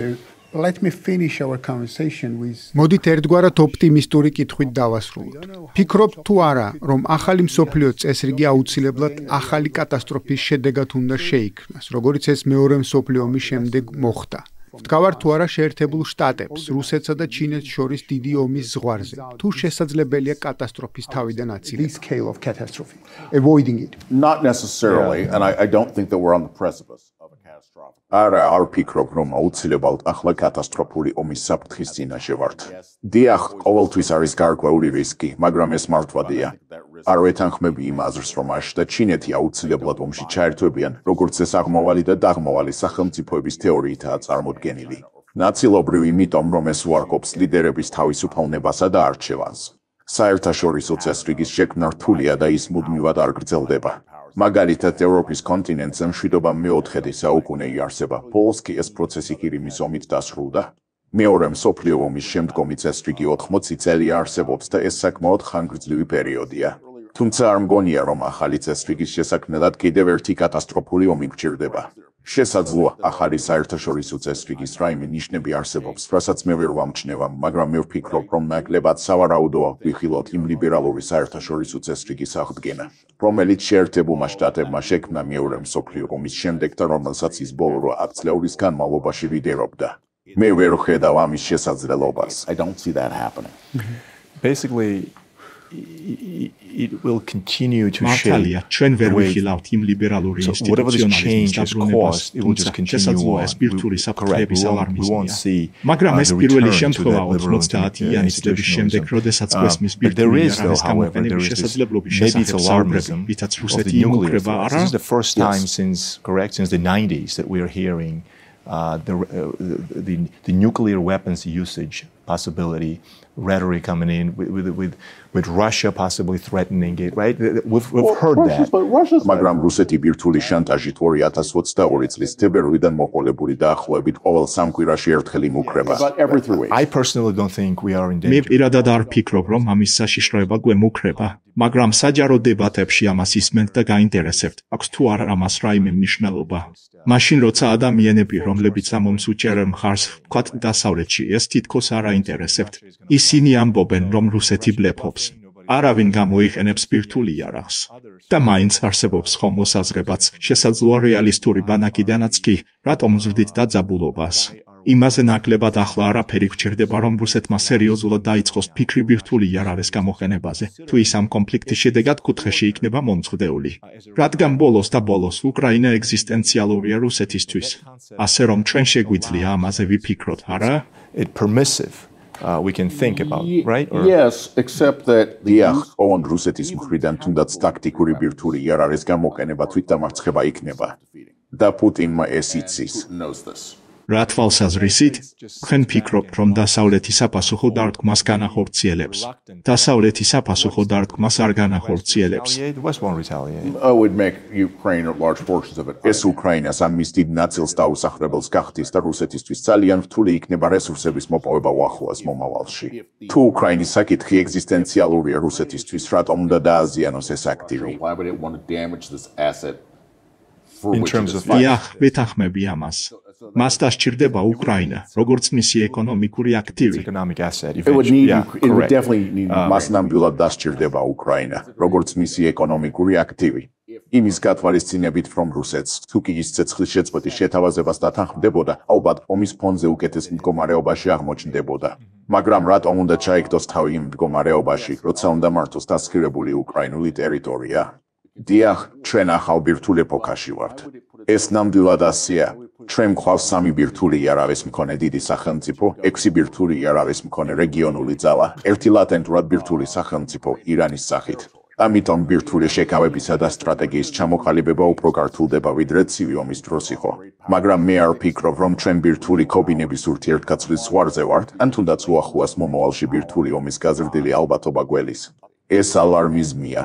let me finish our conversation with მოდით ერთგვარად ოპტიმისტური კითხვით დავასრულოთ. ფიქრობ თუ არა, რომ ახალი მსოფლიო წესრიგი აუცილებლად ახალი კატასტროფის შედეგად უნდა შეიქმნას, როგორც ეს მეორე მსოფლიო ომის შემდეგ მოხდა. ვთქვარ თუ არა შეერთებულ შტატებს, რუსეთსა და ჩინეთს შორის დიდი ომის ზღვარზე. თუ შესაძლებელია კატასტროფის თავიდან აცილება. This scale of catastrophe, avoiding it. Not necessarily, and I don't think that we're on the precipice of a catastrophe. არა, არ ვფიქრობ, რომ აუცილებლად ახლა კატასტროფული ომის საფრთხის წინაშე ვართ. დიახ, ყოველთვის არის გარკვეული რისკი, მაგრამ ეს მართვადია. არ ვეთანხმები იმ აზრს, რომ აშ და ჩინეთი აუცილებლად ომში ჩაერთვებიან, როგორც ეს აღმოვალი და დაღმოვალი სახელმწიფოების თეორიითაა წარმოდგენილი. ნაწილობრივ იმიტომ, რომ ეს უარყოფს ლიდერების თავისუფალნებასა და არჩევანს. საერთაშორისო წესრიგის შექმნა რთულია და ის მუდმივად არ გრძელდება. მაგალითად, ევროპის კონტინენტზე მშვიდობა მე-4 საუკუნე იარსება, ბოლოს კი ეს პროცესი ყირიმის ომით დასრულდა. მეორე მსოფლიო ომის შემდგომი წესრიგი 80 წელი არსებობს და ეს საკმაოდ ხანგრძლივი პერიოდია. თუმცა არ მგონია, რომ ახალი წესრიგის შესაქმნელად კიდევ ერთი კატასტროფული ომი გჭირდება. შესაძლოა ახალი საერთაშორისო წესრიგის რაიმე ნიშნები არსებობს, რასაც მე ვერ ვამჩნევ, მაგრამ მე ვფიქრობ, რომ ნაკლებად სავარაუდოა ვიხილოთ იმ ლიბერალური საერთაშორისო წესრიგის აღდგენა, რომელიც შეერთებულმა შტატებმა შექმნა მეორე მსოფლიო ომის შემდეგ და რომელსაც ის ბოლო 8 წლების განმავლობაში ლიდერობდა. მე ვერ ხედავ ამის შესაძლებლობას. I don't see that happening. Basically, it will continue to shape. მართალია, ჩვენ ვერ ვიხილავთ იმ ლიბერალური ინსტიტუციონალიზმის დაბრუნებას, თუმცა შესაძლოა ეს ბირთვული საფრთხეების ალარმიზმია. მაგრამ ეს პირველი შემთხვევა 90-იანი წლების შემდეგ, როდესაც გვესმის ბირთვული იარაღის გამოყენების შესაძლებლობის შესახებ საუბრები, რითაც რუსეთი იმუქრება არა? This is the first time since the 90s that we are hearing the nuclear weapons usage possibility rhetoric coming in with Russia possibly threatening it, right? We've heard that. მაგრამ რუსეთი ბირთვული შანტაჟით 2022 წლის თებერვლიდან მოყოლებული დაახლოებით ყოველ სამკვირაში ერთხელ იმუქრება. I personally don't think we are in მე danger. პირადად არ ვფიქრობ, რომ ამის საშიშროება გვემუქრება, მაგრამ საჯარო დებატებში ამას ისმენთ და გაინტერესებთ, აქვს თუ არა ამას რაიმე მნიშვნელობა. მაშინ როცა ადამიანები, რომლებიც ამომს უჭერენ მხარს, ვთქვათ დასავლეთში, ეს თითქოს არ აინტერესებთ. ისინი ამბობენ, რომ რუსეთი ბლეფობს. არავინ გამოიყენებს ბირთვულ იარაღს. და მაინც არსებობს ხომ მოსაზრებაც, შესაძლოა რეალისტური ბანაკიდანაც კი, რატომ ზრდით დაძაბულობას. იმაზე ნაკლებად ახლა არაფერი გვჭირდება, რომ რუსეთმა სერიოზულად დაიწყოს ფიქრი ბირთვული იარაღის გამოყენებაზე, თუ ის ამ კონფლიქტის შედეგად კუთხეში იქნება მომწყვდეული. რადგან ბოლოს და ბოლოს უკრაინა ეგზისტენციალურია რუსეთისთვის. ასე რომ ჩვენ შეგვიძლია ამაზე ვიფიქროთ, არა? It permissive. We can think about, right? Or Yes, except that დიახ, ოღონდ რუსეთის მხრიდან თუნდაც ტაქტიკური ბირთვული იარაღის გამოყენება თვითდამარცხება იქნება. და პუტინმა ეს იცის. knows this. რა თვალსაზრისით, თქვენ ფიქრობთ, რომ დასავლეთი საპასუხო დარტყმას განახორციელებს. დასავლეთი საპასუხო დარტყმას არ განახორციელებს. retaliate? West won't retaliate. Would make Ukraine large portions of it. ეს უკრაინას ამ მის დიდ ნაწილს დაუსახლებელს გახდის და რუსეთისთვის ძალიან რთული იქნება რესურსების მოპოვება უახლოეს მომავალში. თუ უკრაინის საკითხი ეგზისტენციალურია რუსეთისთვის, რატომ უნდა დააზიანოს ეს აქტივი? Why would it want to damage this asset for In which terms it is of fighting? დიახ, ვეთანხმები ამას. მას დასჭირდება უკრაინა, როგორც მისი ეკონომიკური აქტივი. Economic asset. It would need. Yeah, It would correct. definitely need. მას ნამდვილად დასჭირდება უკრაინა, როგორც მისი ეკონომიკური აქტივი. იმის გათვალისწინებით, რომ რუსეთს თუ კი ის ცეცხლის შეწყვეტის შეთავაზებას დათანხმდებოდა, ალბათ ომის ფონზე უკეთეს მდგომარეობაში აღმოჩნდებოდა. მაგრამ რატომ უნდა ჩაიგდოს თავი იმ მდგომარეობაში, როცა უნდა მართოს დასხივებული უკრაინული ტერიტორია? დიახ, ჩვენ ახალ ბირთვულ ეპოქაში ვართ. ეს ნამდვილად ასეა. ჩვენ გვყავს 3 ბირთვული იარაღის მქონე დიდი სახელმწიფო, 6 ბირთვული იარაღის მქონე რეგიონული ძალა, 1 ლატენტურად ბირთვული სახელმწიფო ირანის სახით. ამიტომ ბირთვული შეკავებისა და სტრატეგიის ჩამოყალიბება უფრო გართულდება ვიდრე ცივი ომის დროს იყო. მაგრამ მე არ ვფიქრობ, რომ ჩვენ ბირთვული კობინების ურთიერთკაცლის ზღვარზე ვართ, ან თუნდაც უახლოეს მომავალში ბირთვული ომის გაზრდილი ალბათობა გველის. ეს ალარმიზმია.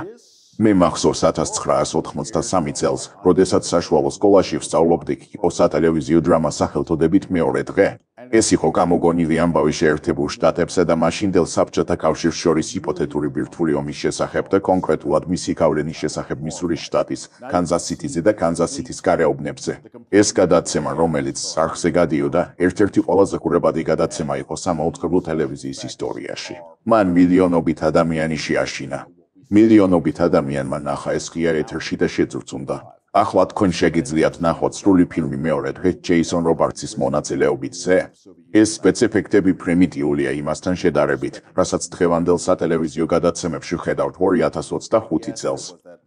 მე მახსოვს 1983 წელს, როდესაც საშუალო სკოლაში ვსწავლობდი, იყო სატელევიზიო დრამა სახელწოდებით მეორე დღე. ეს იყო გამოგონილი ამბავი შეერთებულ შტატებსა და მაშინდელ საბჭოთა კავშირს შორის ჰიპოთეტური ბირთვული ომის შესახებ და კონკრეტულად მისი გავლენის შესახებ მისურის შტატის, კანზას-სიტიზე და კანზას-სიტის გარეუბნებზე. ეს გადაცემა, რომელიც არხზე გადიოდა, ერთ-ერთი ყველაზე ყურებადი გადაცემა იყო სამაუწყებლო ტელევიზიის ისტორიაში. მან მილიონობით ადამიანი შეაშინა. მილიონობით ადამიანმა ნახა ეს ღია ეთერში და შეძრწუნდა. ახლა თქვენ შეგიძლიათ ნახოთ სრული ფილმი მეორე დღე ჯეისონ რობარტსის მონაწილეობითზე. ეს სპეცეფექტები პრიმიტიულია იმასთან შედარებით, რასაც დღევანდელ სატელევიზიო გადაცემებში ხედავთ 2025 წელს.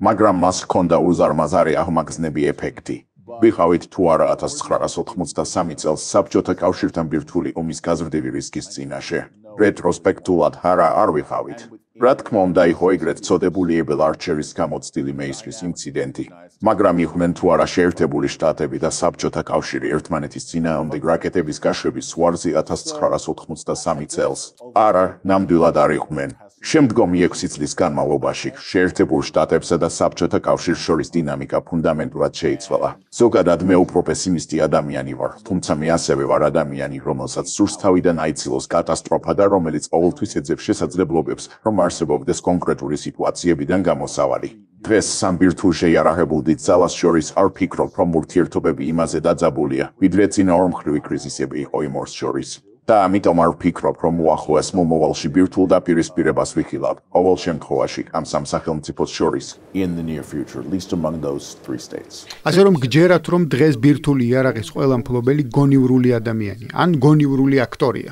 მაგრამ მას ჰქონდა უზარმაზარი აღმაგზნები ეფექტი. ვიყავით თუ არა 1983 წელს საბჭოთა კავშირთან ბირთვული ომის გაზრდილი რისკის წინაშე. რეტროსპექტულად არ ვიყავით. რა თქმა უნდა იყო ეგრეთ წოდებული ებელ არჩერის გამოცდილი მეისრის ინციდენტი, მაგრამ იყვნენ თუ არა შეერთებული შტატები და საბჭოთა კავშირი ერთმანეთის წინააღმდეგ რაკეტების გაშვების ზღვარზე 1983 წელს. არა, ნამდვილად არ იყვნენ. შემდგომი 6 წლის განმავლობაში შეერთებულ შტატებსა და საბჭოთა კავშირს შორის დინამიკა ფუნდამენტურად შეიცვალა. ზოგადად მე უფრო პესიმისტი ადამიანი ვარ, თუმცა მე ასევე ვარ ადამიანი, რომელსაც სურს თავიდან აიცილოს კატასტროფა და რომელიც ყოველთვის ეძებს შესაძლებლობებს, რომ არსებობდეს კონკრეტული სიტუაციებიდან გამოსავალი. დღეს სამ ბირთვულ შეიარაღებულ დიდ ძალას შორის არ ვფიქრობ, რომ ურთიერთობები იმაზე დაძაბულია, ვიდრე წინაორმხრივი კრიზისები იყო იმ ორს შორის. და ამიტომ არ ვფიქრობ, რომ უახლოეს მომავალში ბირთვულ დაპირისპირებას ვიხილავთ. ყოველ შემთხვევაში ამ სამ სახელმწიფოს შორის in the near future, at least among those three states. ასე რომ გჯერათ, რომ დღეს ბირთვული იარაღის ყველა მფლობელი გონივრული ადამიანი ან გონივრული aktorია.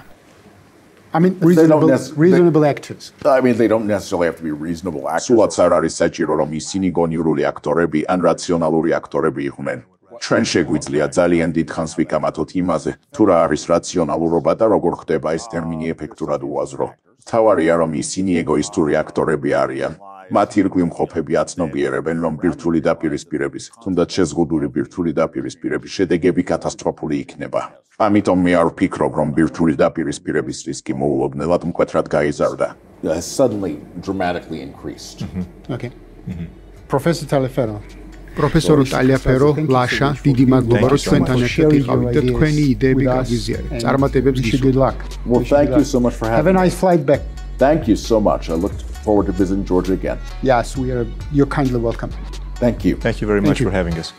I mean, reasonable actors. I mean, they don't necessarily have to be reasonable actors. სულაც არ არის საჭირო, რომ ისინი გონივრული აქტორები ან რაციონალური აქტორები იყვნენ. ჩვენ შეგვიძლია ძალიან დიდ ხანს ვიკამათოთ იმაზე, თუ რა არის რაციონალურობა და როგორ ხდება ეს ტერმინი ეფექტურად უაზრო. თავარია, რომ ისინი ეგოისტური აქტორები არიან. მათ ირგვლივ მყოფები აცნობიერებენ, რომ ბირთვული დაპირისპირების, თუნდაც შეზღუდული ბირთვული დაპირისპირების შედეგები კატასტროფული იქნება. ამიტომ მე არ ვფიქრობ, რომ ბირთვული დაპირისპირების რისკი მოულოდნელად მკვეთრად გაიზარდა. Has suddenly dramatically increased. Okay. Professor Taliaferro. პროფესორო ტალიაფერო, ლაშა, დიდი მადლობა, რომ ჩვენთან ერთად იყავით და თქვენი იდეები გაგვიზიარეთ. წარმატებებს Wish you good luck. Well, thank you so much for Have a having me. nice flight back. Thank you so much. I look forward to visiting Georgia again. Yes, you're kindly welcome. Thank you. Thank you very much you. for having us.